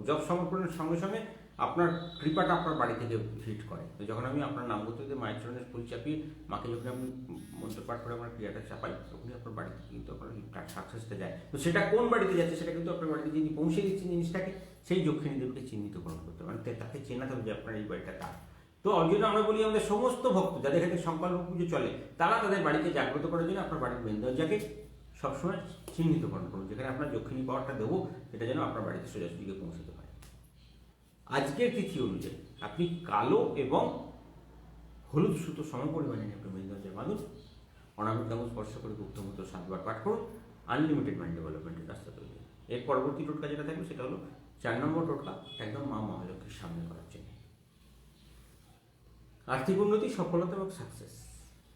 জব সমর্পণের সঙ্গে সঙ্গে আপনার কৃপাটা আপনার বাড়ি থেকে হিট করে। তো যখন আমি আপনার নাম করতে মায়ের চরণে ফুল চাপিয়ে মাকে যখন আমি মন্ত্রপাঠ করে আমার ক্রিয়াটা চাপাই, তখনই আপনার বাড়িতে কিন্তু আপনার সাকসেসটা যায়। তো সেটা কোন বাড়িতে যাচ্ছে সেটা কিন্তু আপনার বাড়িতে যিনি পৌঁছে দিচ্ছেন জিনিসটাকে, সেই যক্ষিণী দেবীকে চিহ্নিতকরণ করতে পারেন, তাকে চেনাতে হবে যে আপনার এই বাড়িটা কার। তো ওই জন্য আমরা বলি আমাদের সমস্ত ভক্ত যাদের এখানে সংকল্প পুজো চলে, তারা তাদের বাড়িকে জাগ্রত করার জন্য আপনার বাড়ির মেন দরজাকে সবসময় চিহ্নিতকরণ করুন, যেখানে আপনার যক্ষিণী পাওয়ারটা দেবো সেটা যেন আপনার বাড়িতে সোজাসুজিকে পৌঁছতে পারে। আজকের তিথি অনুযায়ী আপনি কালো এবং হলুদ সুতো সম পরিমাণে নিয়ে আপনার মেন দরজায় বাঁধুন, অনামিক আঙুল স্পর্শ করে গুপ্তমন্ত্র 7 বার পাঠ করুন, আনলিমিটেড মাইন্ড ডেভেলপমেন্টের রাস্তা তৈরি। এর পরবর্তী টোটকা যেটা থাকবে সেটা হলো 4 নম্বর টোটকা, একদম মা মহালক্ষ্মীর সামনে করার জন্য। আর্থিক উন্নতি, সফলতা এবং সাকসেস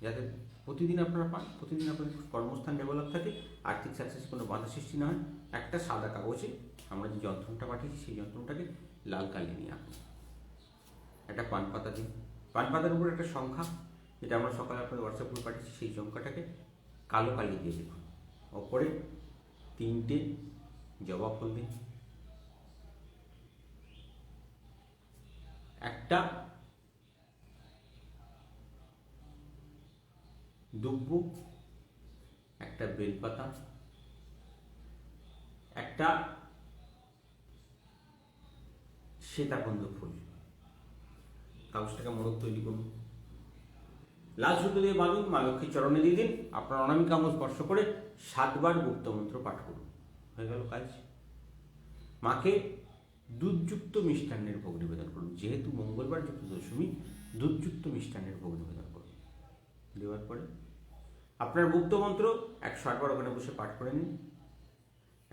যাতে প্রতিদিন আপনারা পান, প্রতিদিন আপনাদের কর্মস্থান ডেভেলপ থাকে, আর্থিক সাকসেস কোনো বাধা সৃষ্টি না হয়, একটা সাদা কাগজে আমরা যে যন্ত্রণটা পাঠিয়েছি সেই যন্ত্রণটাকে লাল কালি নিয়ে আঁকুন, একটা পান পাতা দিন, পান পাতার উপর একটা সংখ্যা যেটা আমরা সকালে আপনাদের হোয়াটসঅ্যাপ গ্রুপে পাঠিয়েছি, সেই সংখ্যাটাকে কালো কালি দিয়ে দেখুন, ওপরে 3টে জবা ফুল দিন, একটা দুব্ব, একটা বেলপাতা, একটা শ্বেতাকন্দ ফুল, কাগজটাকে মোড়ক তৈরি করুন, লাল সুতো দিয়ে বাঁধুন, মা লক্ষ্মীর চরণে দিয়ে দিন, আপনার অনামিকা আঙুল স্পর্শ করে 7 বার গুপ্তমন্ত্র পাঠ করুন, হয়ে গেল কাজ। মাকে দুধযুক্ত মিষ্টান্নের ভোগ নিবেদন করুন, যেহেতু মঙ্গলবার যুক্ত দশমী, দুধযুক্ত মিষ্টান্নের ভোগ নিবেদন করুন। দেওয়ার পরে আপনার গুপ্তমন্ত্র 108 বার ওখানে বসে পাঠ করে নিন,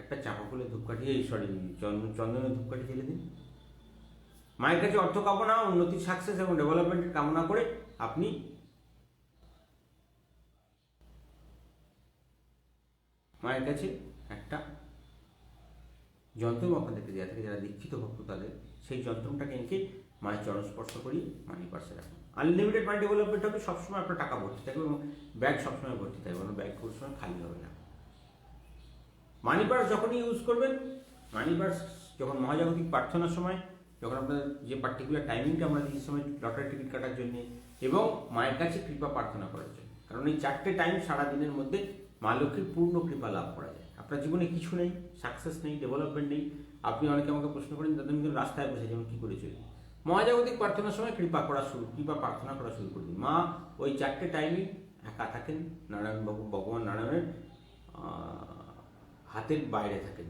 একটা চাপা ফুলের ধূপকাঠি, চন্দনের ধূপকাঠি জ্বেলে দিন। মায়ের কাছে অর্থ কামনা, উন্নতির সাকসেস এবং ডেভেলপমেন্টের কামনা করে আপনি মায়ের কাছে একটা যন্ত্র আপনাদেরকে দেওয়া থাকে, যারা দীক্ষিত ভক্ত তাদের সেই যন্ত্রটাকে এঁকে মায়ের চরণ স্পর্শ করিয়ে মানি পার্সে রাখুন। আনলিমিটেড মানি ডেভেলপমেন্ট হবে, সবসময় আপনার টাকা ভর্তি থাকবে এবং ব্যাগ সবসময় ভর্তি থাকবে, এবং ব্যাগ কোনো সময় খালি হবে না। মানি পার্স যখনই ইউজ করবেন, মানি পার্স যখন মহাজাগতিক প্রার্থনার সময়, যখন আপনার যে পার্টিকুলার টাইমিংটা আমরা দিই সময় লটারি টিকিট কাটার জন্য এবং মায়ের কাছে কৃপা প্রার্থনা করার জন্য, কারণ এই 4টে টাইম সারাদিনের মধ্যে মা লক্ষ্মীর পূর্ণ কৃপা লাভ করা যায়। আপনার জীবনে কিছু নেই, সাকসেস নেই, ডেভেলপমেন্ট নেই, আপনি অনেকে আমাকে প্রশ্ন করেন দাদা আমি রাস্তায় বসে যেমন কী করে চলি, মহাজাগতিক প্রার্থনার সময় কৃপা প্রার্থনা করা শুরু করে দিন। মা ওই 4টে টাইমই একা থাকেন, নারায়ণবাবু ভগবান নারায়ণের হাতের বাইরে থাকেন।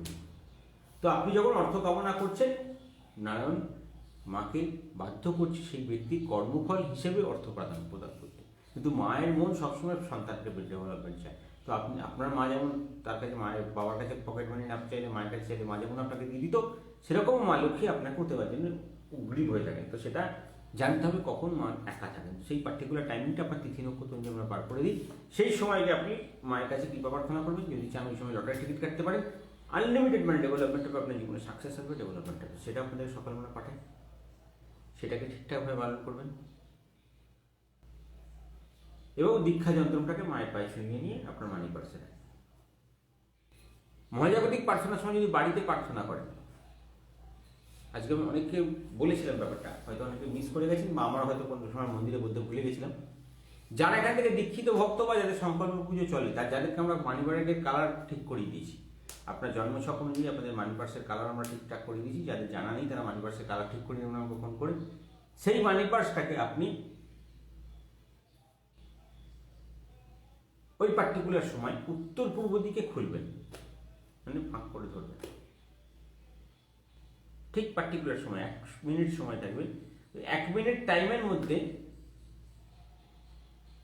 তো আপনি যখন অর্থ কামনা করছেন, নারায়ণ মাকে বাধ্য করছে সেই ব্যক্তির কর্মফল হিসেবে অর্থ প্রদান করতে, কিন্তু মায়ের মন সবসময় সন্তানকে ডেভেলপমেন্ট চায়। তো আপনি আপনার মা যেমন তার কাছে, মায়ের বাবার কাছে পকেট মানি না চাইলে মায়ের কাছে চাইলে মা যেমন আপনাকে দিয়ে দিত, সেরকম মা লক্ষ্মী আপনাকে হতে পারার জন্য উগ্রীব হয়ে থাকেন। তো সেটা জানতে হবে কখন মা একা থাকেন, সেই পার্টিকুলার টাইমিংটা আপনার তিথি নক্ষত্র অনুযায়ী আমরা বার করে দিই, সেই সময়কে আপনি মায়ের কাছে কৃপা প্রার্থনা করবেন। যদি চান ওই সময় লটারি টিকিট কাটতে পারেন, আনলিমিটেড মানে ডেভেলপমেন্ট হবে, আপনার জীবনে সাকসেস হবে, ডেভেলপমেন্ট হবে, সেটা আপনাদের সকালবেলা পাঠায়, সেটাকে ঠিকঠাকভাবে পালন করবেন এবং দীক্ষা যন্ত্রটাকে মায়ের পায়ে ছড়িয়ে নিয়ে আপনার মানি পার্সে রাখেন। মহাজাগতিক প্রার্থনার সময় যদি বাড়িতে প্রার্থনা করেন, আজকে আমি অনেককে বলেছিলাম ব্যাপারটা, হয়তো অনেকে মিস করে গেছেন বা আমরা হয়তো কোনো সময় মন্দিরে বলতে ভুলে গেছিলাম, যারা এখান থেকে দীক্ষিত ভক্ত বা যাদের সংকল্প পুজো চলে, যাদেরকে আমরা মানি ব্যাগের কালার ঠিক করিয়ে দিয়েছি, আপনার জন্মছক অনুযায়ী আপনাদের মানি পার্সের কালার আমরা ঠিকঠাক করে দিয়েছি। যাদের জানা নেই তারা মানি পার্সের কালার ঠিক করে নেবেন আমাকে ফোন করে। সেই মানি পার্সটাকে আপনি ওই পার্টিকুলার সময় উত্তর পূর্ব দিকে খুলবেন, মানে ফাঁক করে ধরবেন। ঠিক পার্টিকুলার সময় 1 মিনিট সময় থাকবে, 1 মিনিট টাইমের মধ্যে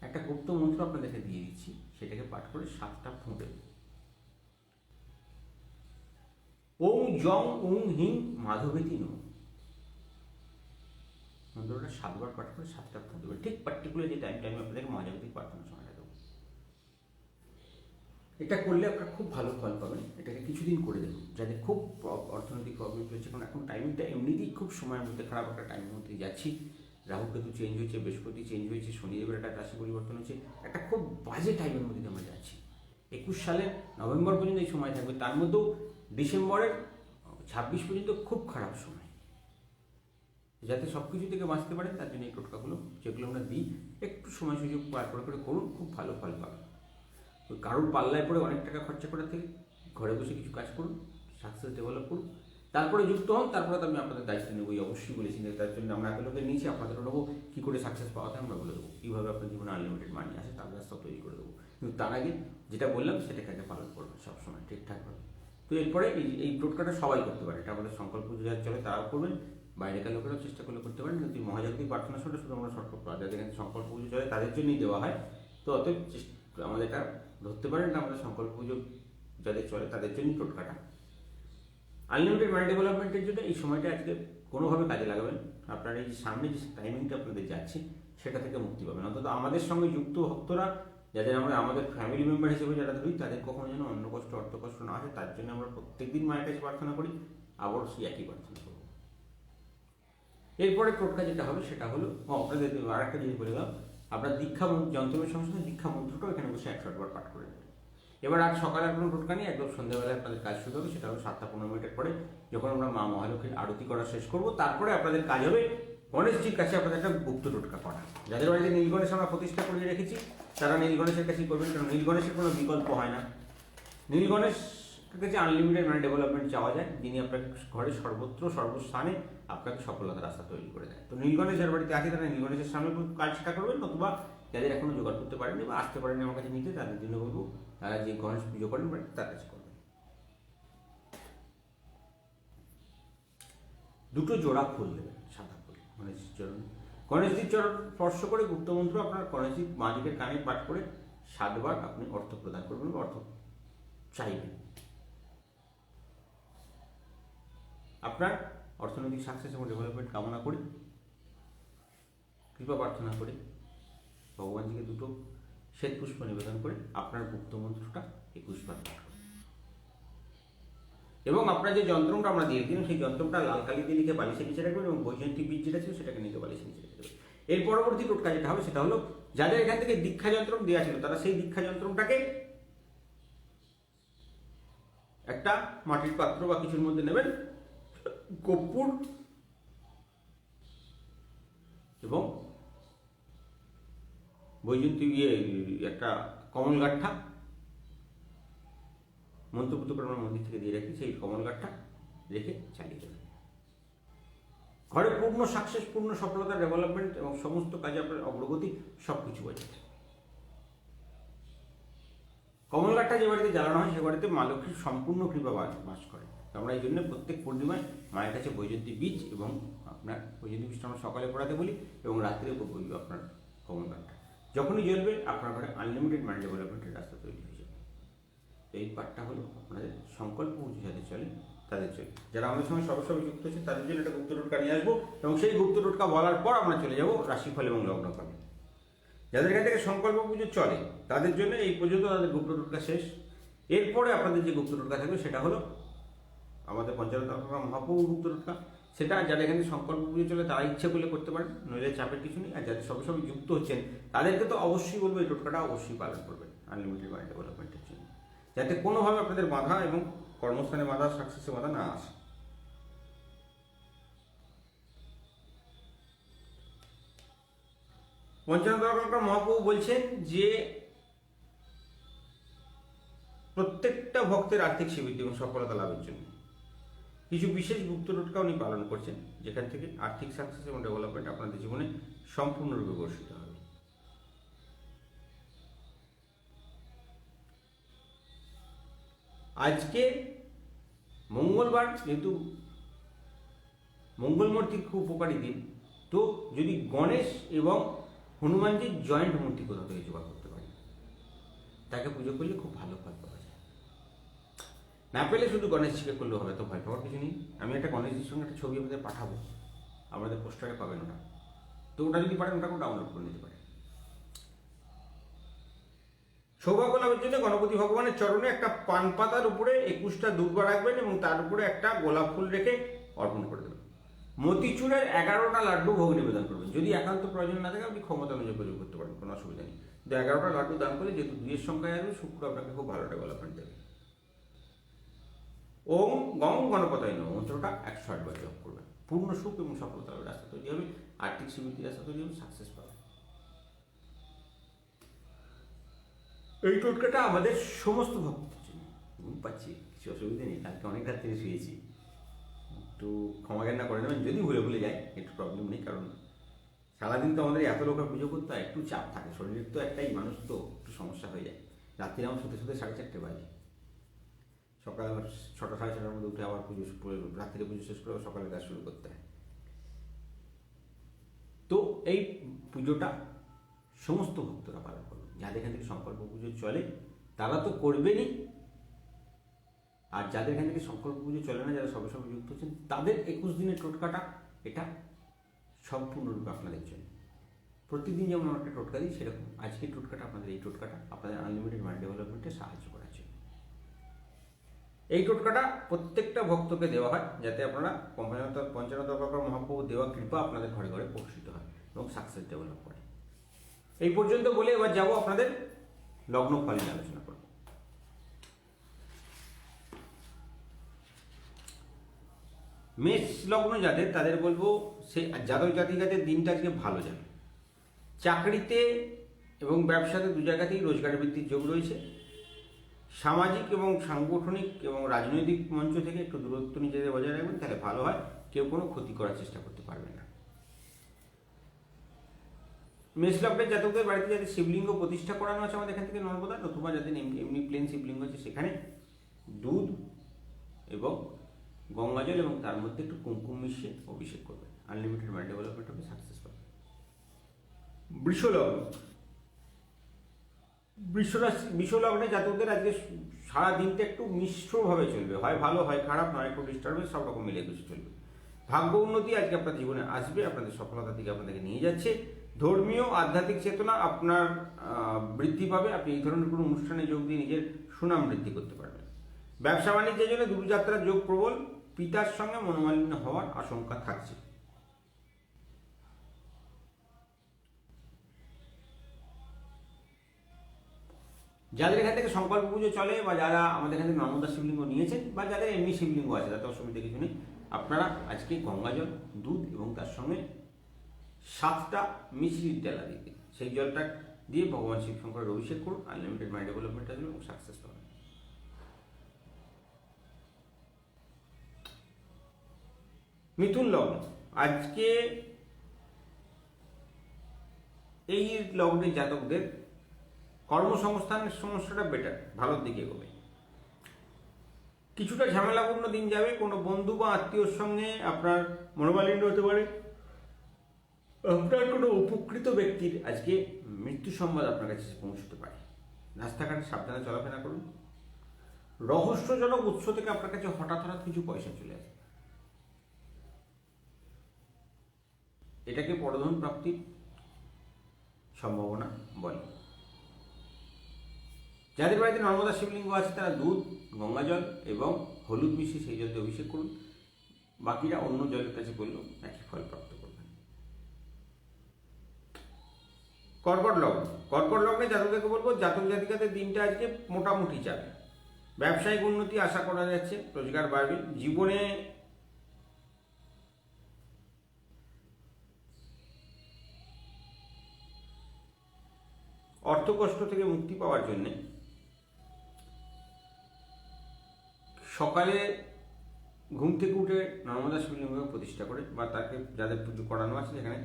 একটা গুপ্ত মন্ত্র আপনাদেরকে দিয়ে দিচ্ছি, সেটাকে পাঠ করে 7টা ফুঁ দেবেন। ওং জং উং হিং মাধবেতি নমঃ। মন্ত্রটা 7বার পাঠ করে 7টা ফুঁ দেবেন। ঠিক পার্টিকুলার যে টাইমে আপনাদেরকে মহাজাগতিক প্রার্থনা সময়টা দেবো। এটা করলে আপনারা খুব ভালো ফল পাবেন। এটাকে কিছুদিন করে দেখুন, যাদের খুব অর্থনৈতিক প্রবলেম চলছে, কারণ এখন টাইমটা এমনিতেই খুব সময়ের মধ্যে খারাপ একটা টাইমের মধ্যে যাচ্ছি। রাহু কেতু চেঞ্জ হয়েছে, বৃহস্পতি চেঞ্জ হয়েছে, শনিদেবের একটা রাশি পরিবর্তন হচ্ছে, একটা খুব বাজে টাইমের মধ্যে আমরা যাচ্ছি। 21 সালের নভেম্বর পর্যন্ত এই সময় থাকবে, তার মধ্যেও ডিসেম্বরের 26 পর্যন্ত খুব খারাপ সময়। যাতে সব কিছু থেকে বাঁচতে পারেন তার জন্য এই টোটকাগুলো যেগুলো আমরা দিই, একটু সময় সুযোগ পার করে করুন, খুব ভালো ফল পাবেন। কারোর পাল্লায় পড়ে অনেক টাকা খরচা করার থেকে ঘরে বসে কিছু কাজ করুন, সাকসেস ডেভেলপ করুন, তারপরে যুক্ত হন। তারপরে তো আমি আপনাদের দায়িত্ব নেবই, অবশ্যই বলেছি। তার জন্য আমরা এত লোকের নিয়েছি, আপনাদেরও নেবো কী করে সাকসেস পাওয়াতে আমরা বলে দেবো, কীভাবে আপনার জীবনে আনলিমিটেড মানি আসে তার রাস্তা তৈরি করে দেবো। কিন্তু তার আগে যেটা বললাম সেটাকে আগে পালন করবেন সবসময় ঠিকঠাকভাবে। তো এরপরে এই টোটকাটা সবাই করতে পারে। এটা আমাদের সংকল্প পুজো যারা চলে তারাও করবেন, বাইরেকার লোকেরাও চেষ্টা করলে করতে পারেন। কিন্তু মহাজাগতিক প্রার্থনা শোটা শুধু আমরা সংকল্প, যাদের সংকল্প পুজো চলে তাদের জন্যই দেওয়া হয়। তো অতএব আমাদের এটা ধরতে পারেন, এটা আমাদের সংকল্প পুজো যাদের চলে তাদের জন্যই টোটকাটা। আনলিমিটেড মাইন্ড ডেভেলপমেন্টের জন্য এই সময়টা আজকে কোনোভাবে কাজে লাগাবেন। আপনার এই যে সামনে যে টাইমিংটা আপনাদের যাচ্ছে সেটা থেকে মুক্তি পাবেন। অন্তত আমাদের সঙ্গে যুক্ত ভক্তরা যাদের আমরা আমাদের ফ্যামিলি মেম্বার হিসেবে যারা ধরি, তাদের কখনো যেন অন্য কষ্ট অর্থ কষ্ট না আসে, তার জন্য আমরা প্রত্যেকদিন মায়ের কাছে প্রার্থনা করি, আবার সেই একই প্রার্থনা করব। এরপরে টোটকা যেটা হবে সেটা হলো, আপনাদের আর একটা জিনিস বলে দাও, আপনার দীক্ষা যন্ত্রের সঙ্গে সঙ্গে দীক্ষা মন্ত্রটাও এখানে বসে 108 বার পাঠ করে দেবেন। এবার আর সকালে আর কোনো টোটকা নেই, একদম সন্ধ্যাবেলায় আপনাদের কাজ শুরু হবে। সেটা হলো 7টা-15 মিনিটের পরে, যখন আমরা মা মহালক্ষ্মীর আরতি করা শেষ করব, তারপরে আপনাদের কাজ হবে গণেশজির কাছে আপনাদের একটা গুপ্ত টোটকা করা। যাদের বাড়িতে নীল গণেশ আমরা প্রতিষ্ঠা করে রেখেছি তারা নীল গণেশের কাছেই করবেন, কারণ নীল গণেশের কোনো বিকল্প হয় না। নীল গণেশের কাছে আনলিমিটেড মাইন্ড ডেভেলপমেন্ট চাওয়া যায়, যিনি আপনার ঘরে সর্বত্র সর্বস্থানে আপনাকে সফলতার রাস্তা তৈরি করে দেয়। তো নীল গণেশ যার বাড়িতে আছে তারা নীল গণেশের সামনে কাজ সেটা করবেন, নতুবা যাদের এখনো জোগাড় করতে পারেনি বা আসতে পারেনি আমার কাছে নিতে, তাদের জন্য বলবো তারা যে গণেশ পুজো করেন তার কাছে করবেন। 2টো জোড়া ফুল দেবেন, সাদা ফুল গণেশজির চরণ। গণেশজির চরণ স্পর্শ করে গুপ্তমন্ত্র আপনার গণেশজির মালিকের কানে পাঠ করে 7বার আপনি অর্থ প্রদান করবেন বা অর্থ চাইবেন। আপনার অর্থনৈতিক সাকসেস এবং ডেভেলপমেন্ট কামনা করি, কৃপা প্রার্থনা করে ভগবানজিকে 2টো শ্বেত পুষ্প নিবেদন করে আপনার গুপ্ত মন্ত্রটা 21 বার পাঠ করুন। এবং আপনার যে যন্ত্রটা আমরা দিয়ে দিন, সেই যন্ত্রটা লাল কালি দিয়ে লিখে বালিশে নিচে রাখবেন এবং বৈজয়ন্তী বীজ যেটা ছিল সেটাকে নিতে বালিশে নিচে রেখে দেবেন। এর পরবর্তী টোটকা যেটা হবে সেটা হলো, যাদের এখান থেকে দীক্ষা যন্ত্র দেওয়া ছিল তারা সেই দীক্ষা যন্ত্রটাকে একটা মাটির পাত্র বা কিছুর মধ্যে নেবেন, কর্পূর এবং বৈজয়ন্তী একটা কমল গাঠা মন্ত্রপুত করে আমরা মন্দির থেকে দিয়ে রাখি, সেই কমল গাঠটা রেখে চালিয়ে দেবেন। ঘরে পূর্ণ সাকসেস, পূর্ণ সফলতা, ডেভেলপমেন্ট এবং সমস্ত কাজে আপনার অগ্রগতি সব কিছু বজায় থাকে। কমল গাঠটা যে বাড়িতে জ্বালানো হয় সে বাড়িতে মা লক্ষ্মীর সম্পূর্ণ কৃপা বাস করে। আমরা এই জন্য প্রত্যেক পূর্ণিমায় মায়ের কাছে বৈজয়ন্তী বীজ এবং আপনার বৈজয়ন্তী বীজটা আমরা সকালে পড়াতে বলি এবং রাত্রে বলবো আপনার কমল গাঠটা যখনই জ্বলবে আপনার ঘরে আনলিমিটেড মাইন্ড ডেভেলপমেন্টের রাস্তা তৈরি হয়ে যাবে। এই পাঠটা হলো আপনাদের সংকল্প পুজো যাদের চলে তাদের জন্য। যারা আমাদের সঙ্গে সরাসরি যুক্ত হচ্ছে তাদের জন্য একটা গুপ্ত টোটকা নিয়ে আসবো এবং সেই গুপ্ত টোটকা বলার পর আমরা চলে যাবো রাশিফল এবং লগ্নফলে। যাদের এখান থেকে সংকল্প পুজো চলে তাদের জন্য এই পর্যন্ত তাদের গুপ্ত টোটকা শেষ। এরপরে আপনাদের যে গুপ্ত টোটকা থাকবে সেটা হলো আমাদের পঞ্চায়েত মহাপ্রভু গুপ্ত টোটকা। সেটা যাদের এখানে সংকল্প পুজো চলে তারা ইচ্ছে করলে করতে পারেন, নইলে চাপের কিছু নেই। আর যাদের সবে সবে যুক্ত হচ্ছেন তাদেরকে তো অবশ্যই বলবো এই টোটকাটা অবশ্যই পালন করবেন আনলিমিটেড মাইন্ড ডেভেলপমেন্টের জন্য, যাতে কোনোভাবে আপনাদের বাধা এবং কর্মস্থানে বাধা, সাকসেসে বাধা না আসে। পঞ্চায়েত মহাপ্রভু বলছেন যে প্রত্যেকটা ভক্তের আর্থিক শ্রীবৃদ্ধি এবং সফলতা লাভের জন্য কিছু বিশেষ গুপ্ত টোটকা উনি পালন করছেন, যেখান থেকে আর্থিক সাকসেস এবং ডেভেলপমেন্ট আপনাদের জীবনে সম্পূর্ণরূপে বর্ষিত হবে। আজকে মঙ্গলবার, যেহেতু মঙ্গলমূর্তির খুব উপকারী দিন, তো যদি গণেশ এবং হনুমানজির জয়েন্ট মূর্তি কোথাও থেকে জোগাড় করতে পারি, তাকে পুজো করলে খুব ভালো ফল পাওয়া যায়। না পেলে শুধু গণেশজিকে করলেও হবে, তো ভয় পাওয়ার কিছু নেই। আমি একটা গণেশজির সঙ্গে একটা ছবি আপনাদের পাঠাবো, আমাদের পোস্টারে পাবেন ওটা, তো ওটা যদি পারেন ওটাকেও ডাউনলোড করে নিতে পারেন। সৌভাগ্য লাভের জন্য গণপতি ভগবানের চরণে একটা পান পাতার উপরে 21টা দুর্বা রাখবেন এবং তার উপরে একটা গোলাপ ফুল রেখে অর্পণ করে দেবেন। মতিচুরের 11টা লাড্ডু ভোগ নিবেদন করবেন। যদি একান্ত প্রয়োজন না থাকে আপনি ক্ষমতা অনুযায়ী প্রয়োগ করতে পারেন, কোনো অসুবিধা নেই। কিন্তু 11টা লাড্ডু দান করে, যেহেতু 2-এর সংখ্যায় আসবে, শুক্র আপনাকে খুব ভালো ডেভেলপমেন্ট দেবে। ওম গং গণপতায় নমঃ মন্ত্রটা 108 বার জপ করবেন। পূর্ণ সুখ এবং সফলতার রাস্তা তৈরি হবে, আর্থিক সমৃদ্ধির রাস্তা তৈরি হবে, সাকসেস পাবে। এই টোটকাটা আমাদের সমস্ত ভক্তদের জন্য। ঘুম পাচ্ছি, কিছু অসুবিধা নেই, কালকে অনেক রাত থেকে শুয়েছি, একটু ক্ষমা জ্ঞান করে নেবেন যদি ভুলে যায়, একটু প্রবলেম নেই। কারণ সারাদিন তো আমাদের এত লোকের পুজো করতে হয়, একটু চাপ থাকে শরীরের, তো একটাই মানুষ, তো একটু সমস্যা হয়ে যায়। রাত্রি আমার শুতে 4:30 বাজে, সকাল 6টা 6:30টার মধ্যে উঠে আবার রাত্রিরে পুজো শেষ করে সকালে কাজ শুরু করতে হয়। তো এই পুজোটা সমস্ত ভক্তরা পালন করবেন। যাদের এখান থেকে সংকল্প পুজো চলে তারা তো করবেনই, আর যাদের এখান থেকে সংকল্প পুজো চলে না, যারা সবে সবে যুক্ত হচ্ছেন, তাদের 21 দিনের টোটকাটা এটা সম্পূর্ণরূপে আপনাদের জন্য। প্রতিদিন যেমন আমরা একটা টোটকা দিই, সেরকম আজকের টোটকাটা আপনাদের, এই টোটকাটা আপনাদের আনলিমিটেড মাইন্ড ডেভেলপমেন্টে সাহায্য করার জন্য। এই টোটকাটা প্রত্যেকটা ভক্তকে দেওয়া হয়, যাতে আপনারা পঞ্চানন দরবার মহাপ্রভু দেওয়া কৃপা আপনাদের ঘরে ঘরে প্রকাশিত হয় এবং সাকসেস ডেভেলপ করে। এই পর্যন্ত বলে এবার যাব আপনাদের লগ্ন ফল নিয়ে আলোচনা করব। মেষ লগ্ন যাদের, তাদের বলবো সে জাতক জাতিকাদের দিনটা আজকে ভালো যাবে। চাকরিতে এবং ব্যবসাতে দু জায়গাতেই রোজগার বৃদ্ধির যোগ রয়েছে। সামাজিক এবং সাংগঠনিক এবং রাজনৈতিক মঞ্চ থেকে একটু দূরত্ব নিজেদের বজায় রাখবেন, তাহলে ভালো হয়। কেউ কোনো ক্ষতি করার চেষ্টা করতে পারবে না। মেষ লগ্নের জাতকদের বাড়িতে যাদের শিবলিঙ্গ প্রতিষ্ঠা করানো আছে আমাদের এখান থেকে নর্মদা, নতুবা যাদের এমনি প্লেন শিবলিঙ্গ আছে, সেখানে দুধ এবং গঙ্গাজল এবং তার মধ্যে একটু কুমকুম মিশিয়ে অভিষেক করবে। আনলিমিটেড মাইন্ড ডেভেলপমেন্ট হবে, সাকসেস পাবে। বৃষ লগ্নে জাতকদের আজকে সারা দিনটা একটু মিশ্রভাবে চলবে, হয় ভালো হয় খারাপ, নয় একটু ডিস্টার্বেন্স, সব রকম মিলে কিছু চলবে। ভাগ্য উন্নতি আজকে আপনার জীবনে আসবে, আপনাদের সফলতার দিকে আপনাদেরকে নিয়ে যাচ্ছে। ধর্মীয় আধ্যাত্মিক চেতনা আপনার বৃদ্ধি পাবে, আপনি এই ধরনের কোনো অনুষ্ঠানে যোগ দিয়ে নিজের সুনাম বৃদ্ধি করতে পারবেন। ব্যবসা বাণিজ্যের জন্য দূরযাত্রার যোগ প্রবল, পিতার সঙ্গে মনোমালিন্য হওয়ার আশঙ্কা থাকছে। যাদের এখান থেকে সংকল্প পুজো চলে, বা যারা আমাদের এখান থেকে নর্মদা শিবলিঙ্গ নিয়েছেন, বা যাদের এমনি শিবলিঙ্গ আছে, তাতে অসুবিধা কিছু নেই। আপনারা আজকে গঙ্গাজল, দুধ এবং তার সঙ্গে 7টা মিশ্রির ডালা দিয়ে সেই জলটা দিয়ে ভগবান শিব শঙ্করের অভিষেক করুন। আনলিমিটেড মাইন্ড ডেভেলপমেন্ট আসবে এবং সাকসেস পাবেন। মিথুন লগ্ন, আজকে এই লগ্নের জাতকদের কর্মসংস্থানের সমস্যাটা বেটার, ভালোর দিকে এগোবে। কিছুটা ঝামেলাপূর্ণ দিন যাবে, কোনো বন্ধু বা আত্মীয়র সঙ্গে আপনার মনোমালিন্য হতে পারে। আপনার কোনো উপকৃত ব্যক্তির আজকে মৃত্যু সংবাদ আপনার কাছে পৌঁছতে পারে। রাস্তাঘাটে সাবধানে চলাফেরা করুন। রহস্যজনক উৎস থেকে আপনার কাছে হঠাৎ হঠাৎ কিছু পয়সা চলে আসে, এটাকে পরধন প্রাপ্তির সম্ভাবনা বলে। যাদের বাড়িতে নর্মদা শিবলিঙ্গ আছে তারা দুধ, গঙ্গাজল এবং হলুদ মিশিয়ে সেই জল দিয়ে অভিষেক করুন। বাকিরা অন্য জলের কাছে করলেও একই ফল প্রাপ্ত করবেন। কর্কট লগ্ন, কর্কট লগ্নে জাতকদেরকে বলবো, জাতক জাতিকাদের দিনটা আজকে মোটামুটি যাবে। ব্যবসায়িক উন্নতি আশা করা যাচ্ছে, রোজগার বাড়বে। জীবনে অর্থকষ্ট থেকে মুক্তি পাওয়ার জন্যে সকালে ঘুম থেকে উঠে নর্মদা শিবলিঙ্গকে প্রতিষ্ঠা করে, বা তাকে যাদের পুজো করানো আছে সেখানে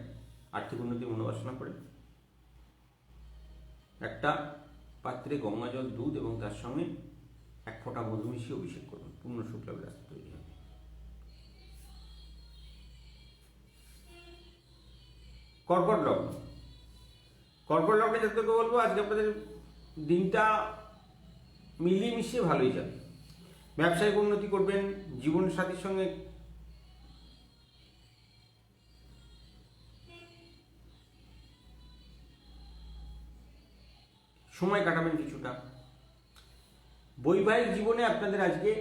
আর্থিক উন্নতি মনোবাসনা করে একটা পাত্রে গঙ্গাজল, দুধ এবং তার সঙ্গে এক ফোঁটা মধু মিশিয়ে অভিষেক করুন, পূর্ণ সুখ লাভের রাস্তা তৈরি হবে। কর্কট লগ্ন, কর্কট লগ্নে জাতককে বলবো আজকে আপনাদের দিনটা মিলিয়ে মিশিয়ে ভালোই যাবে। ব্যবসায়িক উন্নতি করবেন, জীবনসাথীর সঙ্গে সময় কাটাবেন কিছুটা। বৈবাহিক জীবনে আপনাদের আজকে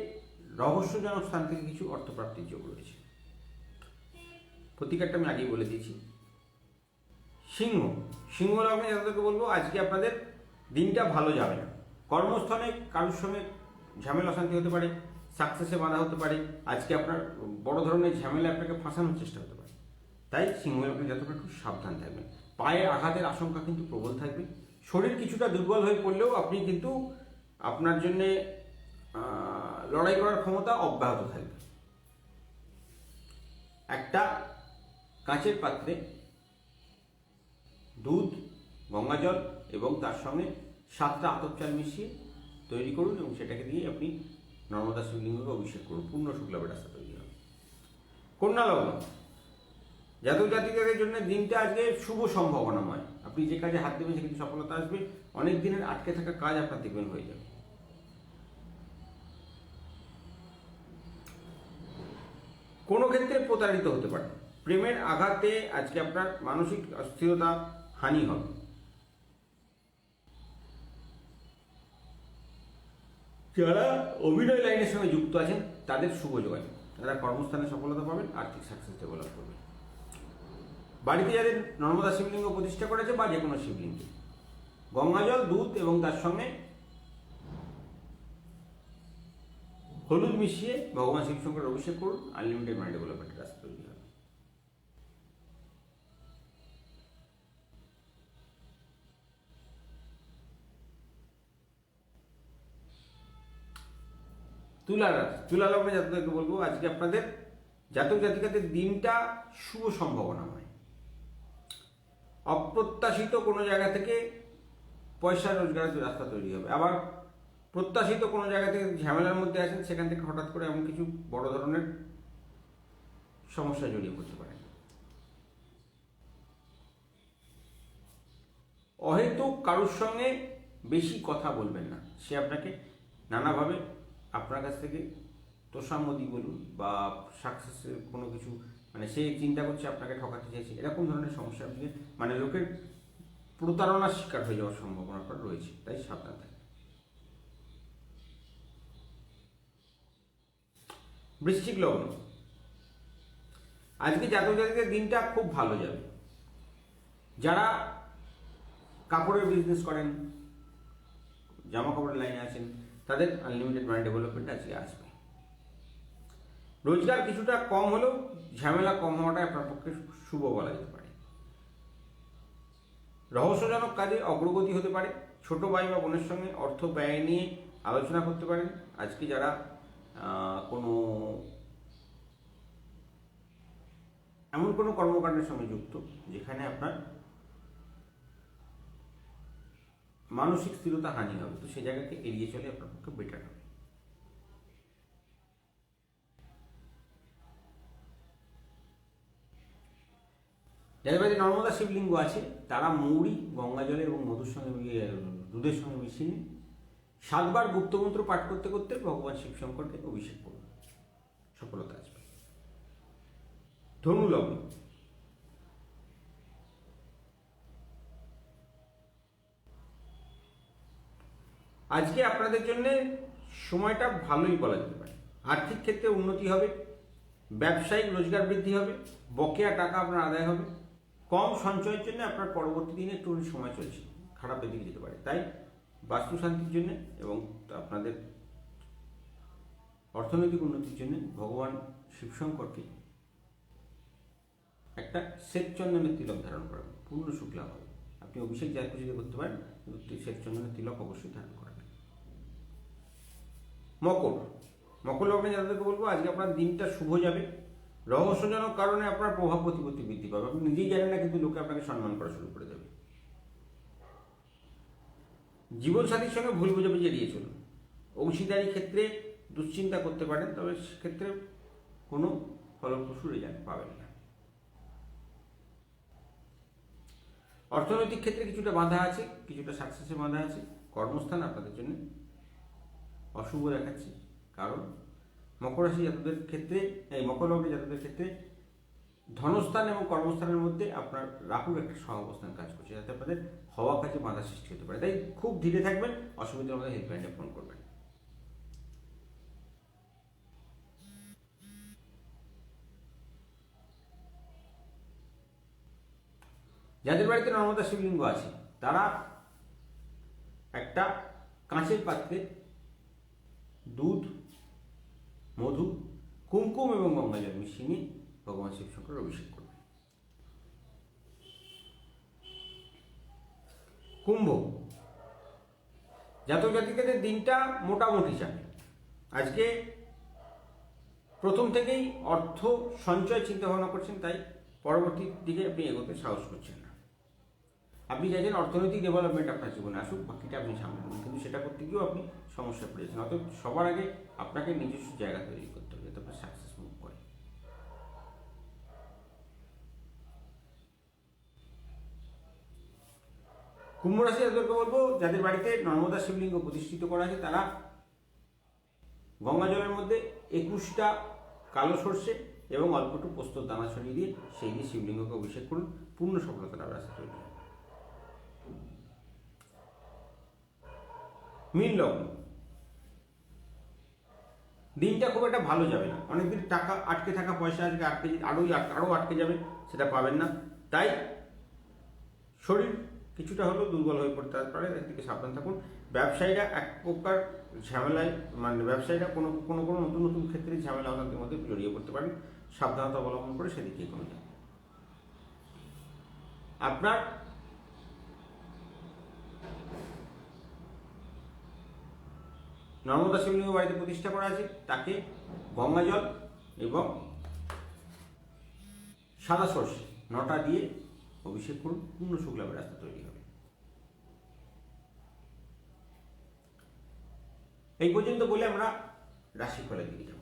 রহস্যজনক স্থান থেকে কিছু অর্থপ্রাপ্তির যোগ রয়েছে। প্রতিকারটা আমি আগেই বলে দিয়েছি। সিংহ, সিংহ লগ্নে যাদেরকে বলবো আজকে আপনাদের দিনটা ভালো যাবে না। কর্মস্থলে কারোর সঙ্গে ঝামেলা অশান্তি হতে পারে, সাকসেসে বাধা হতে পারে, আজকে আপনার বড় ধরনের ঝামেলা আপনাকে ফাঁসানোর চেষ্টা হতে পারে। তাই সিংহ লগ্নে জাতকরা একটু সাবধান থাকবেন। পায়ে আঘাতের আশঙ্কা কিন্তু প্রবল থাকবে। শরীর কিছুটা দুর্বল হয়ে পড়লেও আপনি কিন্তু আপনার জন্যে লড়াই করার ক্ষমতা অব্যাহত থাকবে। একটা কাঁচের পাত্রে দুধ, গঙ্গাজল এবং তার সঙ্গে 7টা আতপ চাল মিশিয়ে তৈরি করুন এবং সেটাকে দিয়ে আপনি নর্মদা শিবলিঙ্গকে অভিষেক করুন, পূর্ণ শুক্লাভের রাস্তা তৈরি হবে। কন্যা লগ্ন, জাতক জাতিকাদের জন্য দিনটা আজকে শুভ সম্ভাবনাময়। আপনি যে কাজে হাত দেবেন সেখানে সফলতা আসবে। অনেক দিনের আটকে থাকা কাজ আপনার দেখবেন হয়ে যাবে। কোনো ক্ষেত্রে প্রতারিত হতে পারে। প্রেমের আঘাতে আজকে আপনার মানসিক অস্থিরতা, হানি হবে। যারা অভিনয় লাইনের সঙ্গে যুক্ত আছেন তাদের শুভ যোগাযোগ, তারা কর্মস্থানে সফলতা পাবেন, আর্থিক সাকসেস ডেভেলপ করবেন। বাড়িতে যাদের নর্মদা শিবলিঙ্গ প্রতিষ্ঠা করেছে বা যে কোনো শিবলিঙ্গে গঙ্গাজল, দুধ এবং তার সঙ্গে হলুদ মিশিয়ে ভগবান শিবশঙ্করের অভিষেক করুন, আনলিমিটেড মানি ডেভেলপমেন্টের রাস্তা তৈরি হবে। তুলা লগ্নে জাতকদেরকে বলবো আজকে আপনাদের জাতক জাতিকাদের দিনটা শুভ সম্ভাবনাময়। অপ্রত্যাশিত কোনো জায়গা থেকে পয়সা রোজগারের রাস্তা তৈরি হবে। আবার প্রত্যাশিত কোনো জায়গা থেকে ঝামেলার মধ্যে আছেন, সেখান থেকে হঠাৎ করে এমন কিছু বড় ধরনের সমস্যা জড়িয়ে পড়তে পারেন। অহেতুক কারোর সঙ্গে বেশি কথা বলবেন না, সে আপনাকে নানাভাবে আপনার কাছ থেকে তোষামদি বলুন বা সাকসেসের কোনো কিছু মানে সে চিন্তা করছে আপনাকে ঠকাতে চাইছে, এরকম ধরনের সমস্যা আপনি মানে লোকের প্রতারণার শিকার হয়ে যাওয়ার সম্ভাবনাটা রয়েছে, তাই সাবধান থাকবেন। বৃশ্চিক লগ্ন, আজকে জাতক জাতিকের দিনটা খুব ভালো যাবে। যারা কাপড়ের বিজনেস করেন, জামা কাপড়ের লাইনে আছেন, তাদের আনলিমিটেড মানি ডেভেলপমেন্ট আজকে আসবে। রোজগার কিছুটা কম হলেও ঝামেলা কম হওয়াটা আপনার পক্ষে শুভ বলা যেতে পারে। রহস্যজনক কাজে অগ্রগতি হতে পারে। ছোট ভাই বা বোনের সঙ্গে অর্থ ব্যয় নিয়ে আলোচনা করতে পারেন। আজকে যারা কোনো এমন কোনো কর্মকাণ্ডের সঙ্গে যুক্ত যেখানে আপনার মানসিক স্থিরতা হানি হবে, তো সেই জায়গাকে এড়িয়ে চলে আপনার পক্ষে বেটার হবে। যাদের বাড়িতে নর্মদা শিবলিঙ্গ আছে তারা মৌরি, গঙ্গা জলে এবং মধুর সঙ্গে দুধের সঙ্গে মিশিয়ে 7বার গুপ্তমন্ত্র পাঠ করতে করতে ভগবান শিবশঙ্করকে অভিষেক করুন, সফলতা আসবে। ধনু লগ্ন, আজকে আপনাদের জন্য সময়টা ভালোই বলা যেতে পারে। আর্থিক ক্ষেত্রে উন্নতি হবে, ব্যবসায়িক রোজগার বৃদ্ধি হবে, বকেয়া টাকা আপনার আদায় হবে। কম সঞ্চয়ের জন্য আপনার পরবর্তী দিনে একটু সময় চলছে, খারাপের দিকে যেতে পারে। তাই বাস্তু শান্তির জন্য এবং আপনাদের অর্থনৈতিক উন্নতির জন্য ভগবান শিবশঙ্করকে একটা শ্বেত চন্দনের তিলক ধারণ করাবেন, পূর্ণ শুক্লা হবে। আপনি অভিষেক যার খুশিতে করতে পারেন, কিন্তু শ্বেত চন্দনের তিলক অবশ্যই ধারণ করাবেন। মকর, মকর লগ্নে যাদেরকে বলবো আজকে আপনার দিনটা শুভ যাবে। রহস্যজনক কারণে আপনার প্রভাব প্রতিপত্তি বৃদ্ধি পাবে। আপনি নিজেই জানেন না, কিন্তু লোকে আপনাকে সম্মান করা শুরু করে দেবে। জীবনসাথীর সঙ্গে ভুল বোঝাবুঝি এড়িয়ে চলুন। অংশীদারি ক্ষেত্রে দুশ্চিন্তা করতে পারেন, তবে সেক্ষেত্রে কোনো ফলপ্রসূ রেজাল্ট পাবেন না। অর্থনৈতিক ক্ষেত্রে কিছুটা বাধা আছে, কিছুটা সাকসেসে বাধা আছে। কর্মস্থান আপনাদের জন্য অশুভ দেখাচ্ছে, কারণ মকর রাশি জাতকদের ক্ষেত্রে, এই মকর লগ্নে জাতকদের ক্ষেত্রে ধনস্থান এবং কর্মস্থানের মধ্যে আপনার রাহুর একটা সহাবস্থান কাজ করছে, যাতে আপনাদের হওয়া কাজে বাধা সৃষ্টি হতে পারে। তাই খুব ধীরে থাকবেন, অসুবিধার মধ্যে হেল্পলাইনে ফোন করবেন। যাদের বাড়িতে নর্মদা শিবলিঙ্গ আছে তারা একটা কাঁচের পাত্রে দুধ, মধু, কুমকুম এবং গঙ্গাজল মিশিয়ে নিয়ে ভগবান শিব শঙ্করের অভিষেক করবে। কুম্ভ জাতক জাতিকাদের দিনটা মোটামুটি যাবে। আজকে প্রথম থেকেই অর্থ সঞ্চয় চিন্তা ভাবনা করছেন, তাই পরবর্তী দিকে আপনি এগোতে সাহস করছেন না। আপনি চাইছেন অর্থনৈতিক ডেভেলপমেন্ট আপনার জীবনে আসুক, বাকিটা আপনি সামনে নেবেন, কিন্তু সেটা করতে গিয়েও আপনি সমস্যা পড়েছেন। অতএব সবার আগে আপনাকে নিজস্ব জায়গা তৈরি করতে হবে, যাতে আপনার সাকসেস মুভ করে। কুম্ভ রাশি জাতককে বলবো, যাদের বাড়িতে নর্মদা শিবলিঙ্গ প্রতিষ্ঠিত করা আছে তারা গঙ্গা জলের মধ্যে 21টা কালো সর্ষে এবং অল্প একটু পোস্তর দানা ছড়িয়ে দিয়ে সেই দিয়ে শিবলিঙ্গকে অভিষেক করুন, পূর্ণ সফলতার রাস্তা তৈরি হবে। মীন লগ্ন, দিনটা খুব একটা ভালো যাবে না। অনেকদিন টাকা আটকে থাকা পয়সা আজকে আরও আটকে যাবে, সেটা পাবেন না। তাই শরীর কিছুটা হলেও দুর্বল হয়ে পড়তে পারে, এর থেকে সাবধান থাকুন। ব্যবসায়ীরা এক প্রকার ঝামেলায়, মানে ব্যবসায়ীরা কোনো নতুন নতুন ক্ষেত্রে ঝামেলা অশান্তির মধ্যে জড়িয়ে পড়তে পারেন, সাবধানতা অবলম্বন করে সেদিকে এগোনো যায়। আপনার নর্মদা শিবলিঙ্গ বাড়িতে প্রতিষ্ঠা করা আছে, তাকে গঙ্গা জল এবং সাদা সর্ষে 9টা দিয়ে অভিষেক করুন, পূর্ণ সুখ লাভের রাস্তা তৈরি হবে। এই পর্যন্ত বলে আমরা রাশিফলের দিকে যাব।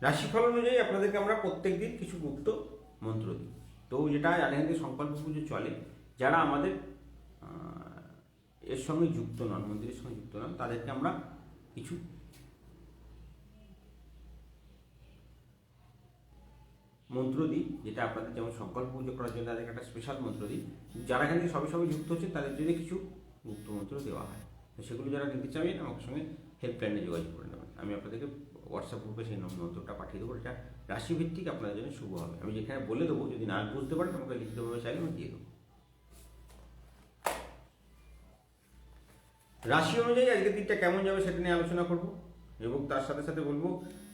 রাশিফল অনুযায়ী আপনাদেরকে আমরা প্রত্যেক দিন কিছু গুপ্ত মন্ত্র দিই। তো যেটা জানেন যে সংকল্প পুজো চলে, যারা আমাদের এর সঙ্গে যুক্ত নন, মন্দিরের সঙ্গে যুক্ত নন, তাদেরকে আমরা কিছু মন্ত্র দিই, যেটা আপনাদের যেমন সংকল্প পুজো করার জন্য তাদেরকে একটা স্পেশাল মন্ত্র দিই। যারা এখানে সবে যুক্ত হচ্ছে তাদের জন্য কিছু গুপ্ত মন্ত্র দেওয়া হয়। তো সেগুলো যারা নিতে চাইবেন আমার সঙ্গে হেল্পলাইনে যোগাযোগ করে নেবেন। আমি আপনাদেরকে হোয়াটসঅ্যাপ গ্রুপে সেই মন্ত্রটা পাঠিয়ে দেবো। এটা রাশিভিত্তিক আপনাদের জন্য শুভ হবে। আমি যেখানে বলে দেবো, যদি না বুঝতে পারেন আমাকে লিখিতভাবে চাইলে আমি দিয়ে দেবো। রাশি অনুযায়ী আজকের দিনটা কেমন যাবে সেটা নিয়ে আলোচনা করব, এবং তার সাথে সাথে বলবো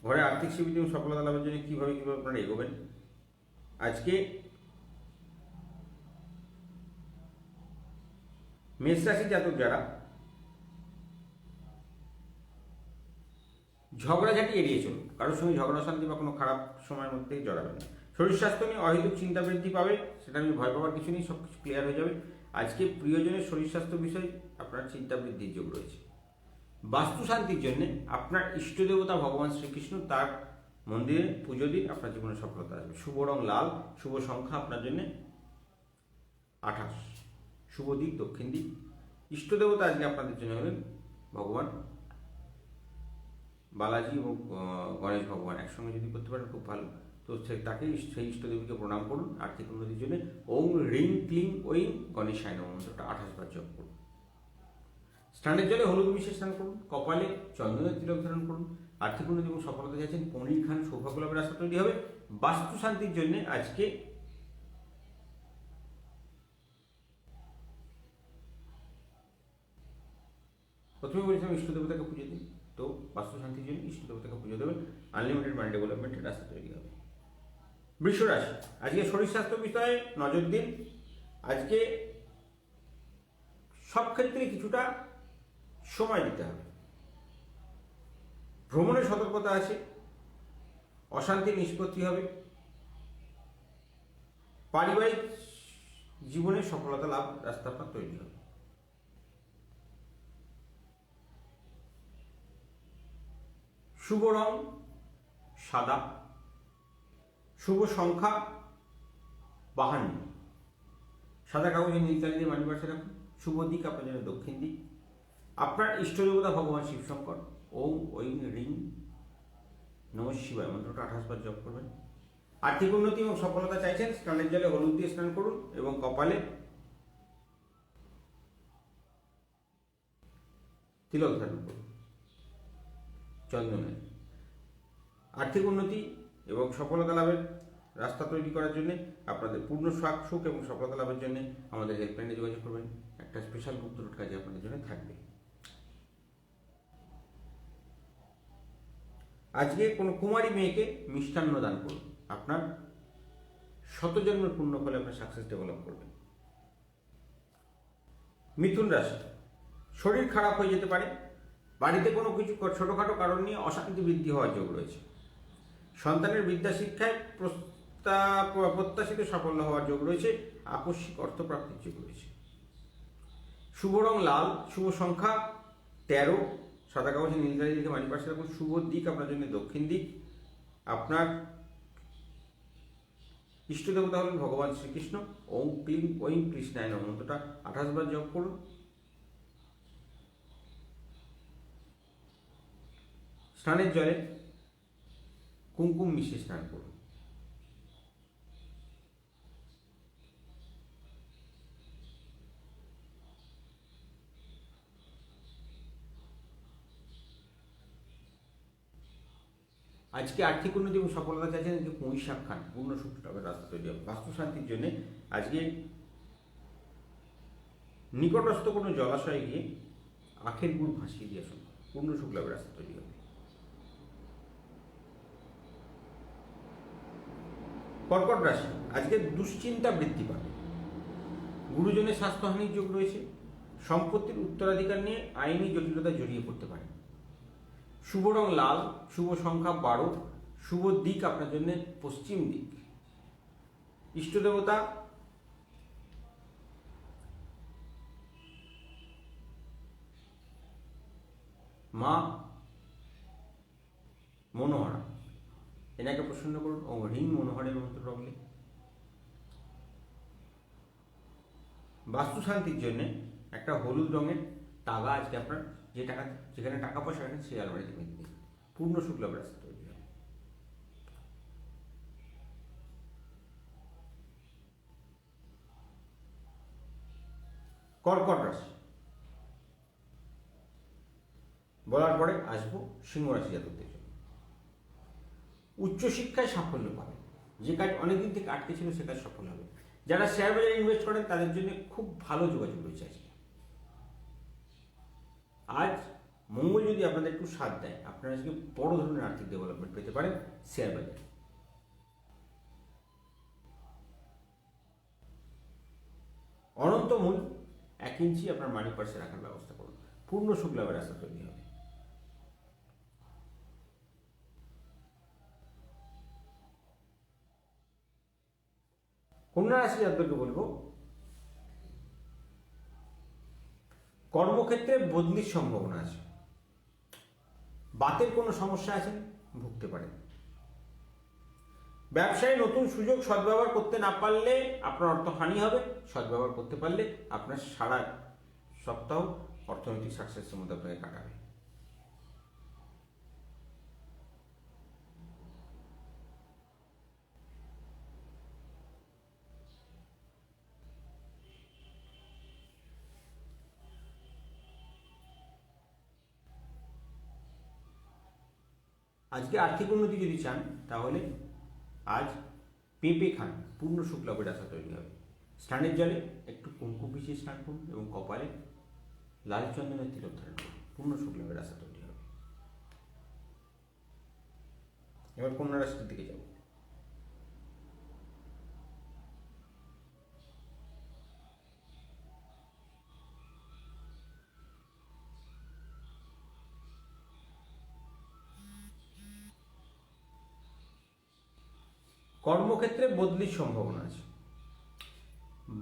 ঘরে আর্থিক সুবিধা এবং সফলতা লাভের জন্য কীভাবে আপনারা এগোবেন। আজকে মেষ রাশির জাতক যারা ঝগড়াঝাটি এড়িয়ে চলুন, কারোর সঙ্গে ঝগড়া শান্তি বা কোনো খারাপ সময়ের মধ্যে জড়াবেন না। শরীর স্বাস্থ্য নিয়ে অহেতুক চিন্তা বৃদ্ধি পাবে, সেটা আমি ভয় পাওয়ার কিছু নেই, সব কিছু ক্লিয়ার হয়ে যাবে। আজকে প্রিয়জনের শরীর স্বাস্থ্য বিষয়ে আপনার চিন্তা বৃদ্ধির যোগ রয়েছে। বাস্তু শান্তির জন্য আপনার ইষ্ট দেবতা ভগবান শ্রীকৃষ্ণ, তার মন্দিরে পুজো দিন, আপনার জীবনে সফলতা আসবে। শুভ রং লাল, শুভ সংখ্যা আপনার জন্য 28, শুভ দিক দক্ষিণ দিক। ইষ্ট দেবতা আজকে আপনাদের জন্য হলেন ভগবান বালাজি এবং গণেশ ভগবান, একসঙ্গে যদি করতে পারেন খুব ভালো। তো তাকে সেই ইষ্টদেবীকে প্রণাম করুন। আর্থিক উন্নতির জন্য ওং রিং ক্লিং ওইং গণেশায় নমঃ মন্ত্রটা 28 বার জপ করুন। স্নানের জলে হলুদ মিশিয়ে স্নান করুন, কপালে চন্দনের তিলক ধারণ করুন। আর্থিক উন্নতি এবং সফলতা চাইছেন, পনির খান, সৌভাগ্য লাভের রাস্তা তৈরি হবে। বাস্তু শান্তির জন্য আজকে প্রথমে বলেছিলাম ইষ্ট দেবতাকে পুজো দিন, তো বাস্তু শান্তির জন্য ইষ্ট দেবতাকে পুজো দেবেন, আনলিমিটেড মানি ডেভেলপমেন্টের রাস্তা তৈরি হবে। বৃষ রাশি, আজকে শরীর স্বাস্থ্য বিষয়ে নজর দিন। আজকে সব ক্ষেত্রে কিছুটা সময় দিতে হবে। ভ্রমণের সতর্কতা আছে, অশান্তির নিষ্পত্তি হবে, পারিবারিক জীবনে সফলতা লাভ রাস্তা আপনার তৈরি হবে। শুভ রং সাদা, শুভ সংখ্যা 52, সাদা কাগজে নীল কালি দিয়ে মানি পাশে রাখুন। শুভ দিক আপনার জন্য দক্ষিণ দিক। আপনার ইষ্ট দেবতা ভগবান শিবশঙ্কর। ওম ঐং রিং নমঃ শিবায় মন্ত্রটা 28 বার জপ করবেন। আর্থিক উন্নতি এবং সফলতা চাইছেন, স্নানের জলে হলুদ দিয়ে স্নান করুন এবং কপালে তিলক ধারণ করুন চন্দনের। আর্থিক উন্নতি এবং সফলতা লাভের রাস্তা তৈরি করার জন্য, আপনাদের পূর্ণ সুখ এবং সফলতা লাভের জন্য আমাদের হেল্পলাইনে যোগাযোগ করবেন। একটা স্পেশাল গুপ্ত রুট কাজে আপনাদের জন্য থাকবে। আজকে কোনো কুমারী মেয়েকে মিষ্টান্ন দান করুন। আপনার শতজন্মের পূর্ণ ফলে আপনার সাকসেস ডেভেলপ করবেন। মিথুন রাশি, শরীর খারাপ হয়ে যেতে পারে, বাড়িতে কোনো কিছু ছোটোখাটো কারণ নিয়ে অশান্তি বৃদ্ধি হওয়ার যোগ রয়েছে। সন্তানের বিদ্যা শিক্ষায় প্রত্যাশিত সাফল্য হওয়ার যোগ রয়েছে। আকস্মিক অর্থপ্রাপ্তির যোগ রয়েছে। শুভ রং লাল, শুভ সংখ্যা 13, সাদা কাগজে নীল কালি লিখে মানি পাশে রাখুন। শুভ দিক আপনার জন্য দক্ষিণ দিক। আপনার ইষ্ট দেবতা হলেন ভগবান শ্রীকৃষ্ণ। ওম ক্লিং ঐং কৃষ্ণায় নমঃ মন্ত্রটা 28 বার জপ করুন। স্নানের জলে কুমকুম মিশিয়ে স্নান করুন। আজকে আর্থিক উন্নতি এবং সফলতা চাইছেন, যে পুঁই শাক খান, পূর্ণ সুখ লাভের রাস্তা তৈরি হবে। বাস্তু শান্তির জন্য আজকে নিকটস্থ কোনো জলাশয়ে গিয়ে আখের গুড় ভাসিয়ে দিয়ে আসুন, পূর্ণ সুখ লাভের রাস্তা তৈরি হবে। কর্কট রাশি, আজকে দুশ্চিন্তা বৃদ্ধি পাবে, গুরুজনের স্বাস্থ্যহানির যোগ রয়েছে। সম্পত্তির উত্তরাধিকার নিয়ে আইনি জটিলতা জড়িয়ে পড়তে পারে। শুভ রং লাল, শুভ সংখ্যা 12, শুভ দিক আপনার জন্য পশ্চিম দিক। ইষ্ট দেবতা মা মনোহরা, এনাকে প্রসন্ন করুন ও রিং মনোহরের মন্ত্র রঙলে। বাস্তু শান্তির জন্য একটা হলুদ রঙের তাগা আজকে আপনার যেখানে টাকা পয়সা রাখেন সেই আলমারিতে বেঁধে দিন, পূর্ণ সুখ লাভের রাস্তা তৈরি হবে। কর্কট রাশি, বলার পরে আসবো সিংহ রাশি জাতকদের জন্য। উচ্চশিক্ষায় সাফল্য পাবে, যে কাজ অনেকদিন থেকে আটকে ছিল সে কাজ সফল হবে। যারা শেয়ার বাজারে ইনভেস্ট করেন তাদের জন্য খুব ভালো যোগাযোগ রয়েছে আজকে। আজ মঙ্গল যদি আপনাদের একটু সাথ দেয়, আপনারা আজকে বড় ধরনের আর্থিক ডেভেলপমেন্ট পেতে পারেন শেয়ার বাজারে। অনন্ত মূল 1 ইঞ্চি আপনার মানি পার্সে রাখার ব্যবস্থা করুন, পূর্ণ সুখ লাভের রাস্তা তৈরি হবে। কন্যা রাশি জাতককে বলবো, কর্মক্ষেত্রে বদলির সম্ভাবনা আছে। বাতের কোনো সমস্যা আছে, ভুগতে পারেন। ব্যবসায় নতুন সুযোগ সদ্ব্যবহার করতে না পারলে আপনার অর্থহানি হবে, সদ্ব্যবহার করতে পারলে আপনার সারা সপ্তাহ অর্থনৈতিক সাকসেসের মধ্যে আপনাকে কাটাবে। আজকে আর্থিক উন্নতি যদি চান তাহলে আজ পেঁপে খান, পূর্ণ সুখ লাভের আশা তৈরি হবে। স্নানের জলে একটু কুমকুম মিশিয়ে স্নান করুন এবং কপালে লাল চন্দনের তিলক ধারণ করুন, পূর্ণ সুখ লাভের আশা তৈরি হবে। এবার কন্যা রাশির দিকে যাব। কর্মক্ষেত্রে বদলির সম্ভাবনা আছে।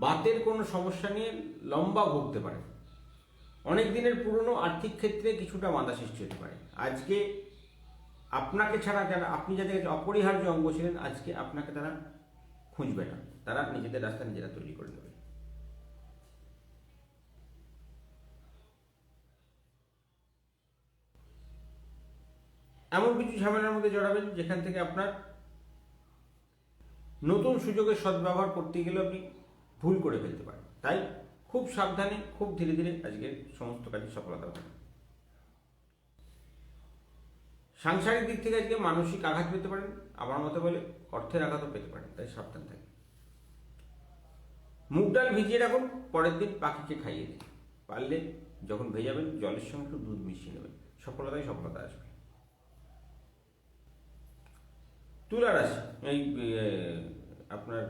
বাতের কোনো সমস্যা নিয়ে লম্বা ভুগতে পারে। অনেক দিনের পুরনো আর্থিক ক্ষেত্রে কিছুটা বাধা সৃষ্টি হতে পারে। আজকে আপনাকে ছাড়া যারা, আপনি যাদের কাছে অপরিহার্য অঙ্গ ছিলেন, আজকে আপনাকে তারা খুঁজবে না, তারা নিজেদের রাস্তা নিজেরা তৈরি করে নেবে। এমন কিছু ঝামেলার মধ্যে জড়াবেন যেখান থেকে আপনার নতুন সুযোগের সদ্ব্যবহার করতে গেলে আপনি ভুল করে ফেলতে পারেন। তাই খুব সাবধানে, খুব ধীরে ধীরে আজকের সমস্ত কাজে সফলতা পাবেন। সাংসারিক দিক থেকে আজকে মানসিক আঘাত পেতে পারেন, আমার মতে বলে অর্থের আঘাতও পেতে পারেন, তাই সাবধান থাকবেন। মুগ ডাল ভিজিয়ে রাখুন, পরের দিন পাখিকে খাইয়ে দিন। পারলে যখন ভেজাবেন জলের সঙ্গে একটু দুধ মিশিয়ে নেবেন, সফলতাই সফলতা আসবে। তুলা রাশি, এই আপনার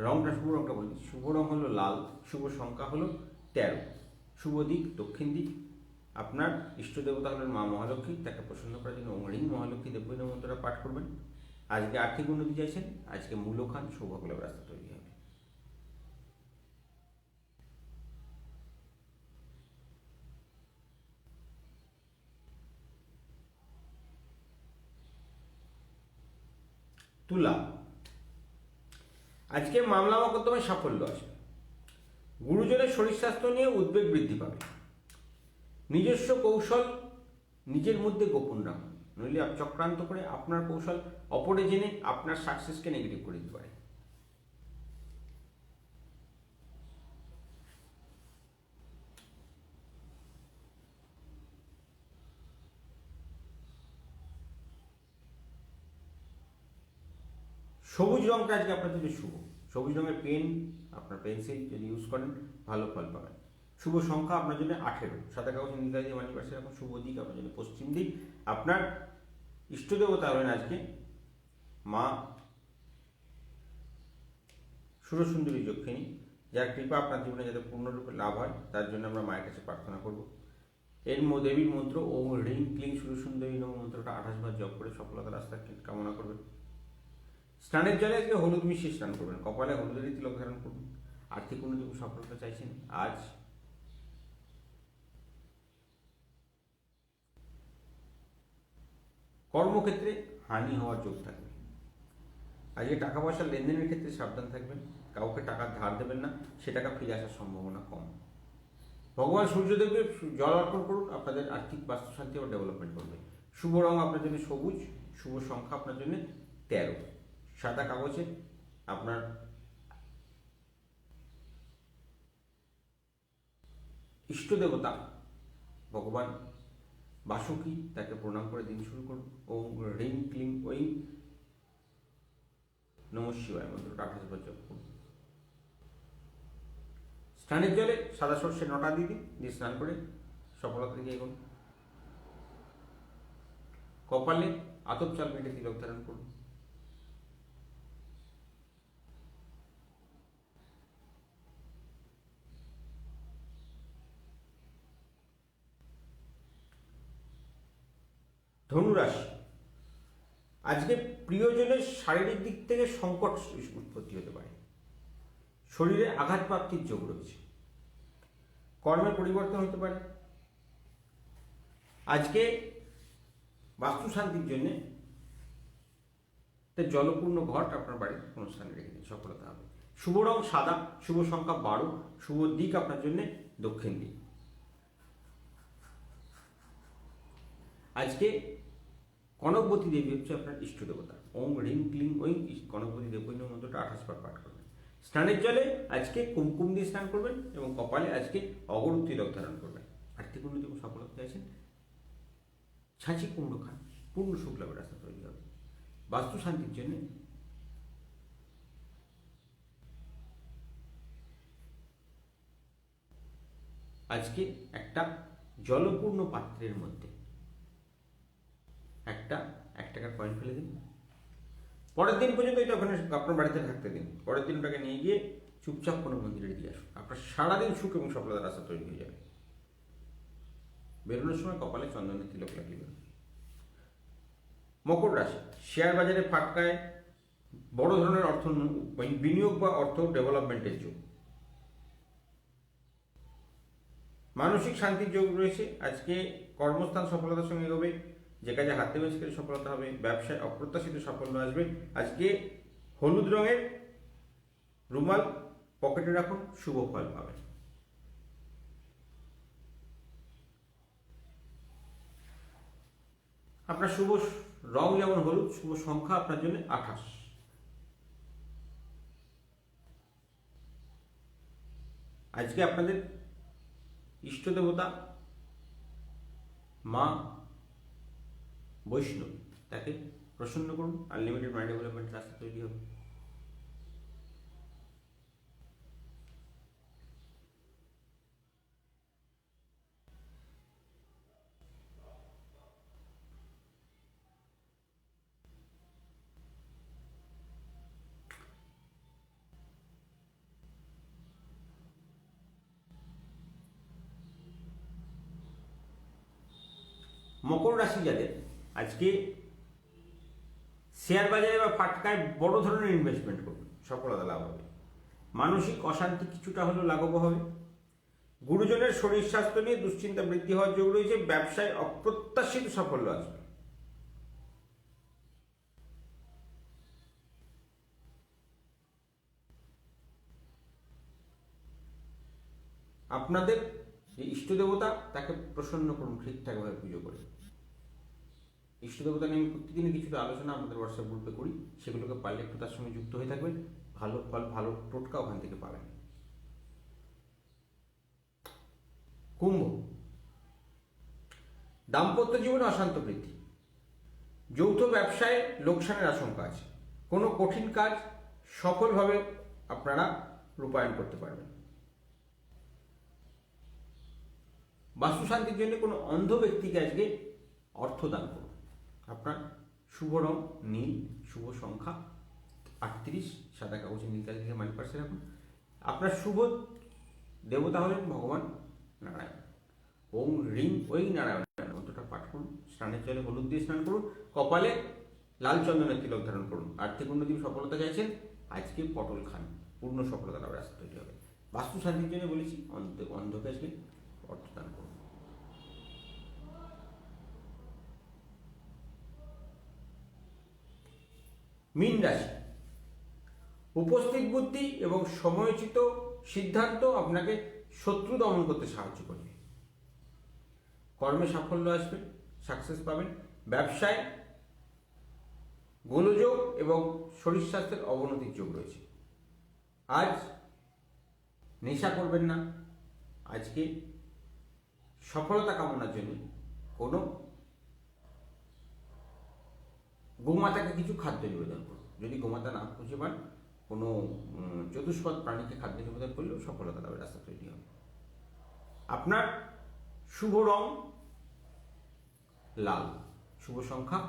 রংটা, শুভ রংটা বলি, শুভ রং হলো লাল, শুভ সংখ্যা হলো 13, শুভ দিক দক্ষিণ দিক। আপনার ইষ্ট দেবতা হলেন মা মহালক্ষ্মী, তাকে প্রসন্ন করার জন্য ওম হ্রিং মহালক্ষ্মী দেবী নমঃ মন্ত্রটা পাঠ করবেন। আজকে আর্থিক উন্নতি চাইছেন, আজকে মূল্য খান, সৌভাগ্য লাভের রাস্তা তৈরি হবে। তুলা, আজকে মামলা মোকদ্দমায় সাফল্য আসবে। গুরুজনের শরীর স্বাস্থ্য নিয়ে উদ্বেগ বৃদ্ধি পাবে। নিজস্ব কৌশল নিজের মধ্যে গোপন রাখুন, নইলে চক্রান্ত করে আপনার কৌশল অপরে জেনে আপনার সাকসেসকে নেগেটিভ করে দিতে পারে। সবুজ রঙটা আজকে আপনার জন্য শুভ। সবুজ রঙের পেন, আপনার পেন্সিল যদি ইউজ করেন ভালো ফল পাবেন। শুভ সংখ্যা আপনার জন্য 18, সাদা কাগজ নীল দিয়ে মানি পাশে রাখুন। শুভ দিক আপনার জন্য পশ্চিম দিক। আপনার ইষ্ট দেবতা হলেন আজকে মা সুরসুন্দরী যক্ষিণী, যার কৃপা আপনার জীবনে যাতে পূর্ণরূপে লাভ হয় তার জন্য আমরা মায়ের কাছে প্রার্থনা করব। এর দেবীর মন্ত্র ওম হ্রিং ক্লিং সুরসুন্দরী নমঃ মন্ত্রটা 28 বার জপ করে সফলতার রাস্তা কামনা করবেন। স্নানের জলে আজকে হলুদ মিশিয়ে স্নান করবেন, কপালে হলুদেরই তিলক ধারণ করবেন। আর্থিক উন্নতি সফলতা চাইছেন, আজ কর্মক্ষেত্রে হানি হওয়ার যোগ থাকবে। আজকে টাকা পয়সার লেনদেনের ক্ষেত্রে সাবধান থাকবেন, কাউকে টাকা ধার দেবেন না, সে টাকা ফিরে আসার সম্ভাবনা কম। ভগবান সূর্যদেবকে জল অর্পণ করুন, আপনাদের আর্থিক বাস্তুশান্তি ও ডেভেলপমেন্ট করবে। শুভ রং আপনার জন্য সবুজ, শুভ সংখ্যা আপনার জন্য 13, সাদা কাগজে আপনার ইষ্ট দেবতা ভগবান বাসুকি, তাকে প্রণাম করে দিন শুরু করুন। ওম হ্রিং ক্লিং ঐং নমঃ শিবায় মন্ত্রটা 28 বার জপ করুন। স্নানের জলে সাদা সর্ষে নটা দিয়ে দিন, দিয়ে স্নান করে সফলতা দিকে এগোন। কপালে আতপ চাল মেটে তিলক ধারণ করুন। ধনুরাশি, আজকে প্রিয়জনের শারীরিক দিক থেকে সংকট উৎপত্তি হতে পারে, শরীরে আঘাতপ্রাপ্তির যোগ রয়েছে, কর্মে পরিবর্তন হতে পারে। আজকে বাস্তু শান্তির জন্য জলপূর্ণ ঘট আপনার বাড়ির কোনো স্থানে রেখে দিন, সফলতা হবে। শুভ রং সাদা, শুভ সংখ্যা 12, শুভ দিক আপনার জন্য দক্ষিণ দিক। আজকে কনকবতী দেবী হচ্ছে আপনার ইষ্ট দেবতা। ওম হ্রিং ক্লিং ঐং কনকবতী দেবী মন্ত্রটা 28 বার পাঠ করবেন। স্নানের জলে আজকে কুমকুম দিয়ে স্নান করবেন এবং কপালে আজকে অগরু তিলক ধারণ করবেন। আর্থিক উন্নতি এবং সফলতা চাইছেন, ছাঁচি কুমড়ো খান, পূর্ণ সুখ লাভের রাস্তা তৈরি হবে। বাস্তু শান্তির জন্য আজকে একটা জলপূর্ণ পাত্রের মধ্যে একটা 1 টাকার কয়েন ফেলে দিন। পরের দিন পর্যন্ত এটা ওখানে আপনার বাড়িতে থাকতে দিন। পরের দিন ওটাকে নিয়ে গিয়ে চুপচাপ কোনো মন্দিরে দিয়ে আসুন, আপনার সারাদিন সুখ এবং সফলতার রাস্তা তৈরি হয়ে যাবে। বেরোনোর সময় কপালে চন্দনের তিলক লাগিয়ে দেবেন। মকর রাশি, শেয়ার বাজারে ফাটকায় বড় ধরনের অর্থ বিনিয়োগ বা অর্থ ডেভেলপমেন্টের যোগ, মানসিক শান্তির যোগ রয়েছে। আজকে কর্মস্থান সফলতার সঙ্গে এগোবে। যে কাজে হাতে মেশকের সফলতা হবে, ব্যবসায় অপ্রত্যাশিত সাফল্য আসবে। আজকে হলুদ রঙের রুমাল পকেটে রাখুন, শুভ ফল পাবেন। আপনার শুভ রং যেমন হলুদ, শুভ সংখ্যা আপনার জন্য 28। আজকে আপনাদের ইষ্ট দেবতা মা বৈষ্ণবী, তাকে প্রসন্ন করুন, আনলিমিটেড মাইন্ড ডেভেলপমেন্ট রাস্তা তৈরি হবে। মকর রাশি যাদের আজকে শেয়ার বাজারে বা ফাটকায় বড় ধরনের ইনভেস্টমেন্ট করুন, সফলতা লাভ হবে। মানসিক অশান্তি কিছুটা হলেও লাঘব হবে। গুরুজনের শরীর স্বাস্থ্য নিয়ে দুশ্চিন্তা বৃদ্ধি হওয়ার যোগ রয়েছে। ব্যবসায় অপ্রত্যাশিত সাফল্য আসবে। আপনাদের যে ইষ্ট দেবতা তাকে প্রসন্ন করুন ঠিকঠাকভাবে পুজো করে। ইষ্ট দেবতা নিয়ে আমি প্রতিদিনই কিছুটা আলোচনা আমাদের হোয়াটসঅ্যাপ গ্রুপে করি, সেগুলোকে পারলে একটু তার সঙ্গে যুক্ত হয়ে থাকবেন। ভালো ফল, ভালো টোটকা ওখান থেকে পাবেন। কুম্ভ, দাম্পত্য জীবনে অশান্ত বৃদ্ধি, যৌথ ব্যবসায় লোকসানের আশঙ্কা আছে। কোনো কঠিন কাজ সফলভাবে আপনারা রূপায়ণ করতে পারবেন। বাস্তুশান্তির জন্য কোনো অন্ধ ব্যক্তিকে আজকে অর্থ দান করুন। আপনার শুভ রং নীল, শুভ সংখ্যা 38, সাদা কাগজে নীল কালি থেকে মানি পার্সে রাখুন। আপনার শুভ দেবতা হলেন ভগবান নারায়ণ। ওম রিং ওই নারায়ণ মন্ত্রটা পাঠ করুন। স্নানের জলে হলুদ দিয়ে স্নান করুন। কপালে লাল চন্দনের তিলক ধারণ করুন। আর্থিক উন্নতি সফলতা চাইছেন, আজকে পটল খান, পূর্ণ সফলতা লাভের রাস্তা তৈরি হবে। বাস্তু শান্তির জন্য বলেছি অন্ধকে আজকে অর্থদান করুন। মীন রাশি, উপস্থিত বুদ্ধি এবং সময়োচিত সিদ্ধান্ত আপনাকে শত্রু দমন করতে সাহায্য করবে। কর্মে সাফল্য আসবে, সাকসেস পাবেন। ব্যবসায় গোলযোগ এবং শরীর স্বাস্থ্যের অবনতির যোগ রয়েছে। আজ নেশা করবেন না। আজকে সফলতা কামনার জন্য কোনো গোমাতাকে কিছু খাদ্য নিবেদন করুন। যদি গোমাতা না খুঁজে পান, কোনো চতুষ্পদ প্রাণীকে খাদ্য নিবেদন করলেও সফলতা লাভের রাস্তা তৈরি হবে। আপনার শুভ রং লাল, শুভ সংখ্যা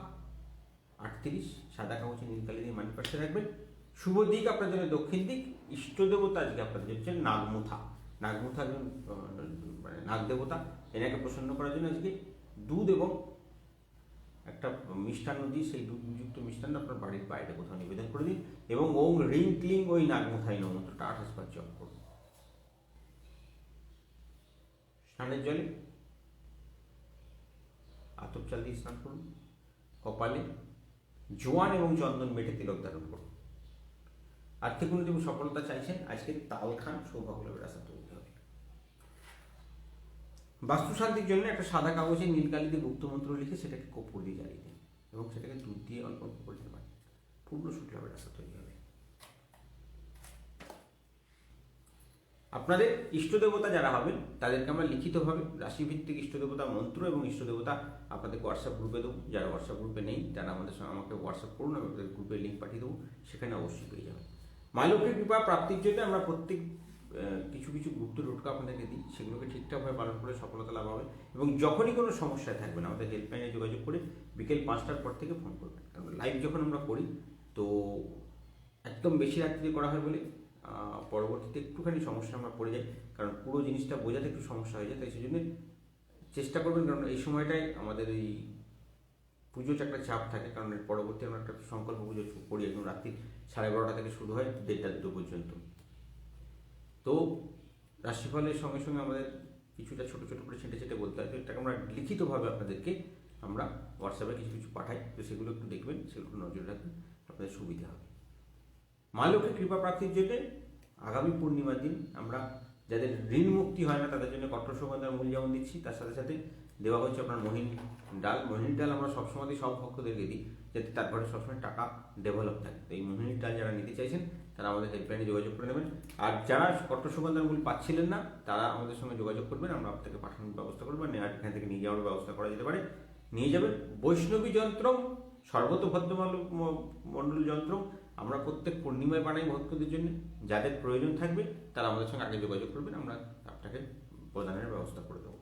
38, সাদা কাগজে নীল কালি দিয়ে মানি পার্সে রাখবেন। শুভ দিক আপনার জন্য দক্ষিণ দিক। ইষ্ট দেবতা আজকে আপনাদের হচ্ছেন নাগমুথা। নাগমুথা একজন মানে নাগ দেবতা, এনাকে প্রসন্ন করার জন্য আজকে দুধ এবং একটা মিষ্টান্ন দিয়ে সেই দুধযুক্ত মিষ্টান্ন আপনার বাড়ির বাইরে কোথাও নিবেদন করে দিন এবং ওং রিং ক্লিং ওই নাগমুথাই মন্ত্রটা 28 বার জপ করুন। স্নানের জলে আতপ চাল দিয়ে স্নান করুন। কপালে জোয়ান এবং চন্দন মেটে তিলক ধারণ করুন। আর্থিক উন্নতি এবং সফলতা চাইছেন, আজকে তাল খান, সৌভাগ্য লাভের রাস্তা তৈরি হবে। বাস্তুশান্তির জন্য একটা সাদা কাগজে নীল কালি দিয়ে গুপ্ত মন্ত্র লিখে সেটাকে কর্পূর দিয়ে জ্বালিয়ে দিন এবং সেটাকে দুধ দিয়ে অল্প অল্প করে দিতে পারেন। পূর্ণ সুখ লাভের রাস্তা তৈরি হবে। আপনাদের ইষ্ট দেবতা যারা হবেন তাদেরকে আমরা লিখিতভাবে রাশিভিত্তিক ইষ্ট দেবতা মন্ত্র এবং ইষ্ট দেবতা আপনাদেরকে হোয়াটসঅ্যাপ গ্রুপে দেবো। যারা হোয়াটসঅ্যাপ গ্রুপে নেই তারা আমাদের সঙ্গে আমাকে হোয়াটসঅ্যাপ করুন, আমি আপনাদের গ্রুপের লিঙ্ক পাঠিয়ে দেবো, সেখানে অবশ্যই পেয়ে যাবেন। মা লক্ষ্মীর কৃপা প্রাপ্তির জন্য আমরা প্রত্যেক কিছু কিছু গুপ্ত টোটকা আপনাদেরকে দিই, সেগুলোকে ঠিকঠাকভাবে পালন করে সফলতা লাভ হবে। এবং যখনই কোনো সমস্যায় থাকবেন আমাদের হেল্পলাইনে যোগাযোগ করে বিকেল 5টার পর থেকে ফোন করবেন। কারণ লাইভ যখন আমরা করি তো একদম বেশি রাত্রিতে করা হয় বলে পরবর্তীতে একটুখানি সমস্যা আমরা পড়ে যাই, কারণ পুরো জিনিসটা বোঝাতে একটু সমস্যা হয়ে যায়। তাই সেই জন্য চেষ্টা করবেন, কারণ এই সময়টায় আমাদের এই পুজোর একটা চাপ থাকে, কারণ এর পরবর্তী আমরা একটা সংকল্প পুজো করি একদম রাত্রি 12:30 থেকে শুরু হয় 1:30-2 পর্যন্ত। তো রাশিফলের সঙ্গে সঙ্গে আমাদের কিছুটা ছোটো ছোটো করে ছেটে ছেটে বলতে হয়, তো এটাকে আমরা লিখিতভাবে আপনাদেরকে আমরা হোয়াটসঅ্যাপে কিছু কিছু পাঠাই, তো সেগুলো একটু দেখবেন, সেগুলো একটু নজরে রাখবেন, আপনাদের সুবিধা হবে। মা লক্ষ্মীর কৃপা প্রাপ্তির জন্য আগামী পূর্ণিমার দিন আমরা যাদের ঋণ মুক্তি হয় না তাদের জন্য কট্টর সুগন্ধার মূল যেমন দিচ্ছি, তার সাথে সাথে দেওয়া হচ্ছে আপনার মোহিনী ডাল। মোহিনী ডাল আমরা সবসময় সব ভক্তদেরকে দিই, যাতে তার ঘরে সবসময় টাকা ডেভেলপ থাকে। তো এই মোহিনী ডাল যারা নিতে চাইছেন তারা আমাদের হেল্পলাইনে যোগাযোগ করে নেবেন। আর যারা কট্টর সুগন্ধার মূল পাচ্ছিলেন না তারা আমাদের সঙ্গে যোগাযোগ করবেন, আমরা আপনাকে পাঠানোর ব্যবস্থা করবো, আর এখান থেকে নিয়ে যাওয়ার ব্যবস্থা করা যেতে পারে। নিয়ে যাবেন বৈষ্ণবী যন্ত্র, সর্বতভদ্র মণ্ডল যন্ত্র আমরা প্রত্যেক পূর্ণিমায় বানাই ভক্তদের জন্য। যাদের প্রয়োজন থাকবে তারা আমাদের সঙ্গে আগে যোগাযোগ করবেন, আমরা আপনাকে প্রদানের ব্যবস্থা করে দেবো।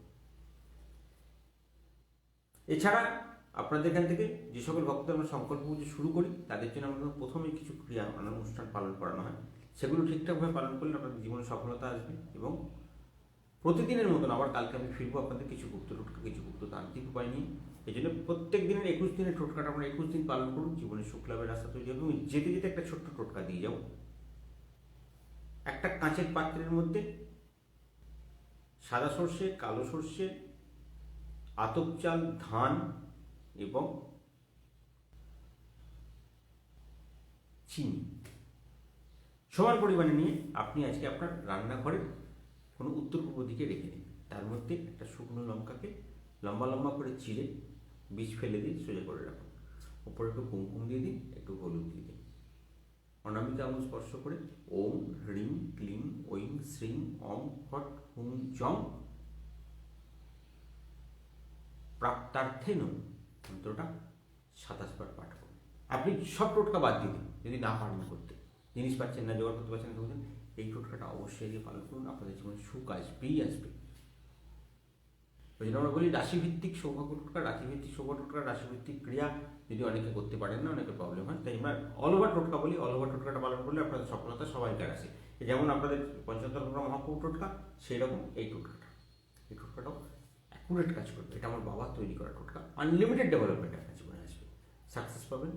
এছাড়া আপনাদের এখান থেকে যে সকল ভক্ত আমরা সংকল্প পুজো শুরু করি তাদের জন্য আমরা প্রথমে কিছু ক্রিয়া অনুষ্ঠান পালন করানো হয়, সেগুলো ঠিকঠাকভাবে পালন করলে আপনাদের জীবনে সফলতা আসবে। এবং প্রতিদিনের মতন আবার কালকে আমি ফিরবো আপনাদের কিছু গুপ্ত টোটকা, কিছু গুপ্ত তান্ত্রিক উপায় নিয়ে। এই জন্য প্রত্যেক দিনের 21 দিনের টোটকাটা আমরা 21 দিন পালন করুন, জীবনে সুখ লাভের রাস্তা তৈরি হবে। এবং যেতে যেতে একটা ছোট্ট টোটকা দিয়ে যাবো। একটা কাঁচের পাত্রের মধ্যে সাদা সর্ষে, কালো সর্ষে, আতপ চাল, ধান এবং চিনি সমান পরিমাণে নিয়ে আপনি আজকে আপনার রান্নাঘরের কোনো উত্তর পূর্ব দিকে রেখে দিন। তার মধ্যে একটা শুকনো লঙ্কাকে লম্বা লম্বা করে চিড়ে বীজ ফেলে দিন, সোজা করে রাখুন। ওপরে একটু কুমকুম দিয়ে দিন, একটু হলুদ দিয়ে দিন। অনামিকা আঙুল স্পর্শ করে ওম হ্রিং ক্লিং ঐং শ্রীং অং ফট হুং জং প্রাপ্তার্থেন মন্ত্রটা 27 বার পাঠ করুন। আপনি সব টোটকা বাদ দিয়ে দিন যদি না পারেন করতে, জিনিস পাচ্ছেন না, জোগাড় করতে পারছেন না, এই টোটকাটা অবশ্যই দিয়ে পালন করুন, আপনাদের জীবনে সুখ আসবেই আসবে। ওই জন্য আমরা বলি রাশিভিত্তিক সৌভাগ্য টোটকা, রাশিভিত্তিক সৌভাগ্য টোটকা, রাশিভিত্তিক ক্রিয়া যদি অনেকে করতে পারেন না, অনেকে প্রবলেম হয়, তাই আমরা অল ওভার টোটকা বলি। অল ওভার টোটকাটা পালন করলে আপনাদের সফলতা সবাইকার আসে। যেমন আপনাদের পঞ্চতন্ত্র মহাপ্রভু টোটকা, সেই রকম এই টোটকাটা, এই টোটকাটাও অ্যাকুরেট কাজ করবে। এটা আমার বাবা তৈরি করা টোটকা। আনলিমিটেড ডেভেলপমেন্ট আপনার জীবনে আসবে, সাকসেস পাবেন,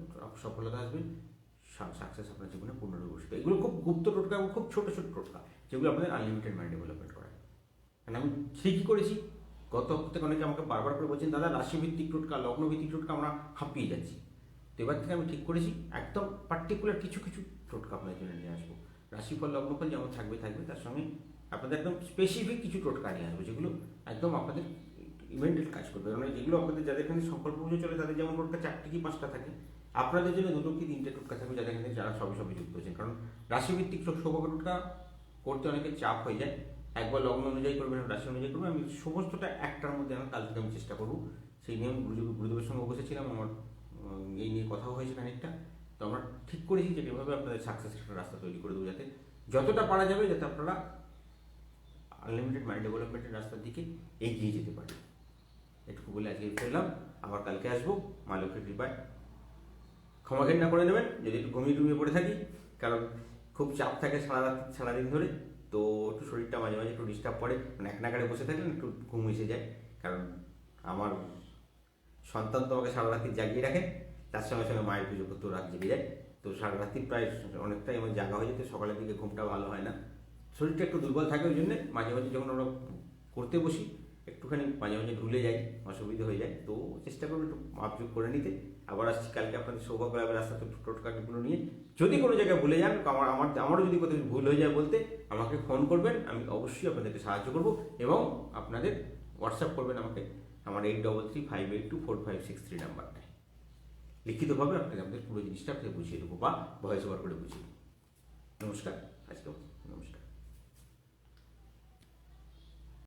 সফলতা আসবে, সাকসেস আপনার জীবনে পূর্ণরূপে বসবে। এগুলো খুব গুপ্ত টোটকা এবং খুব ছোটো ছোটো টোটকা, যেগুলো আপনাদের আনলিমিটেড মাইন্ড ডেভেলপমেন্ট করায়। কারণ আমি ঠিকই করেছি। গত হপ্তাহে অনেকে আমাকে বারবার করে বলছেন দাদা রাশিভিত্তিক টোটকা, লগ্নভিত্তিক টোটকা আমরা হাঁপিয়ে যাচ্ছি। তো এবার থেকে আমি ঠিক করেছি একদম পার্টিকুলার কিছু কিছু টোটকা আপনাদের জন্য নিয়ে আসবো। রাশিফল লগ্নফল যেমন থাকবে তার সঙ্গে আপনাদের একদম স্পেসিফিক কিছু টোটকা নিয়ে আসবো, যেগুলো একদম আপনাদের ইভেন্টেড কাজ করবে। মানে যেগুলো আপনাদের যাদের এখানে সংকল্প পুজো চলে তাদের যেমন টোটকা 4টে কি 5টা থাকে, আপনাদের জন্য 2টো কি 3টে টোটকা থাকবে, যাদের এখানে যারা সবই যুক্ত হচ্ছেন। কারণ রাশিভিত্তিক সৌভাগ্য টোটকা করতে অনেকের চাপ হয়ে যায়, একবার লগ্ন অনুযায়ী করবেন, রাশি অনুযায়ী করবেন। আমি সমস্তটা একটার মধ্যে আনার কাল থেকে আমি চেষ্টা করবো। সেই নিয়ে আমি গুরুদেবের সঙ্গে বসেছিলাম, আমার এই নিয়ে কথাও হয়েছে খানিকটা। তো আমরা ঠিক করেছি যে এভাবে আপনাদের সাকসেস একটা রাস্তা তৈরি করে দেবো, যাতে যতটা পারা যাবে যাতে আপনারা আনলিমিটেড মাইন্ড ডেভেলপমেন্টের রাস্তার দিকে এগিয়ে যেতে পারেন। এটুকু বলে আজকে ফেরলাম, আবার কালকে আসবো মা লক্ষ্মীর কৃপায়। ক্ষমা ঘেন্না করে নেবেন যদি একটু ঘুমিয়ে পড়ে থাকি, কারণ খুব চাপ থাকে সারাদিন ধরে, তো একটু শরীরটা মাঝে মাঝে একটু ডিস্টার্ব করে, মানে এক নাগাড়ে বসে থাকলে একটু ঘুম এসে যায়। কারণ আমার সন্তান তো আমাকে সারা রাত্রি জাগিয়ে রাখে, তার সঙ্গে সঙ্গে মায়ের পুজো করতেও রাত জেগে যায়। তো সারা রাত্রি প্রায় অনেকটাই আমার জাগা হয়ে যেতে, সকালের দিকে ঘুমটা ভালো হয় না, শরীরটা একটু দুর্বল থাকে। ওই জন্যে মাঝে মাঝে যখন আমরা করতে বসি একটুখানি মাঝে মাঝে ভুলে যাই, অসুবিধা হয়ে যায়। তো চেষ্টা করবো একটু মাপযোগ করে নিতে। আবার আসছি কালকে আপনাদের সৌভাগ্য লাভের রাস্তাতে টোটকাগুলো নিয়ে। যদি কোনো জায়গায় ভুলে যান, আমারও যদি কোথাও ভুল হয়ে যায় বলতে আমাকে ফোন করবেন, আমি অবশ্যই আপনাদেরকে সাহায্য করব। এবং আপনাদের হোয়াটসঅ্যাপ করবেন আমাকে আমার 8335824563 নাম্বারটায়। লিখিতভাবে আপনাকে আমাদের পুরো জিনিসটা আপনাকে বুঝিয়ে দেবো বা ভয়েস ওভার করে বুঝিয়ে দেবো। নমস্কার, আজকে নমস্কার।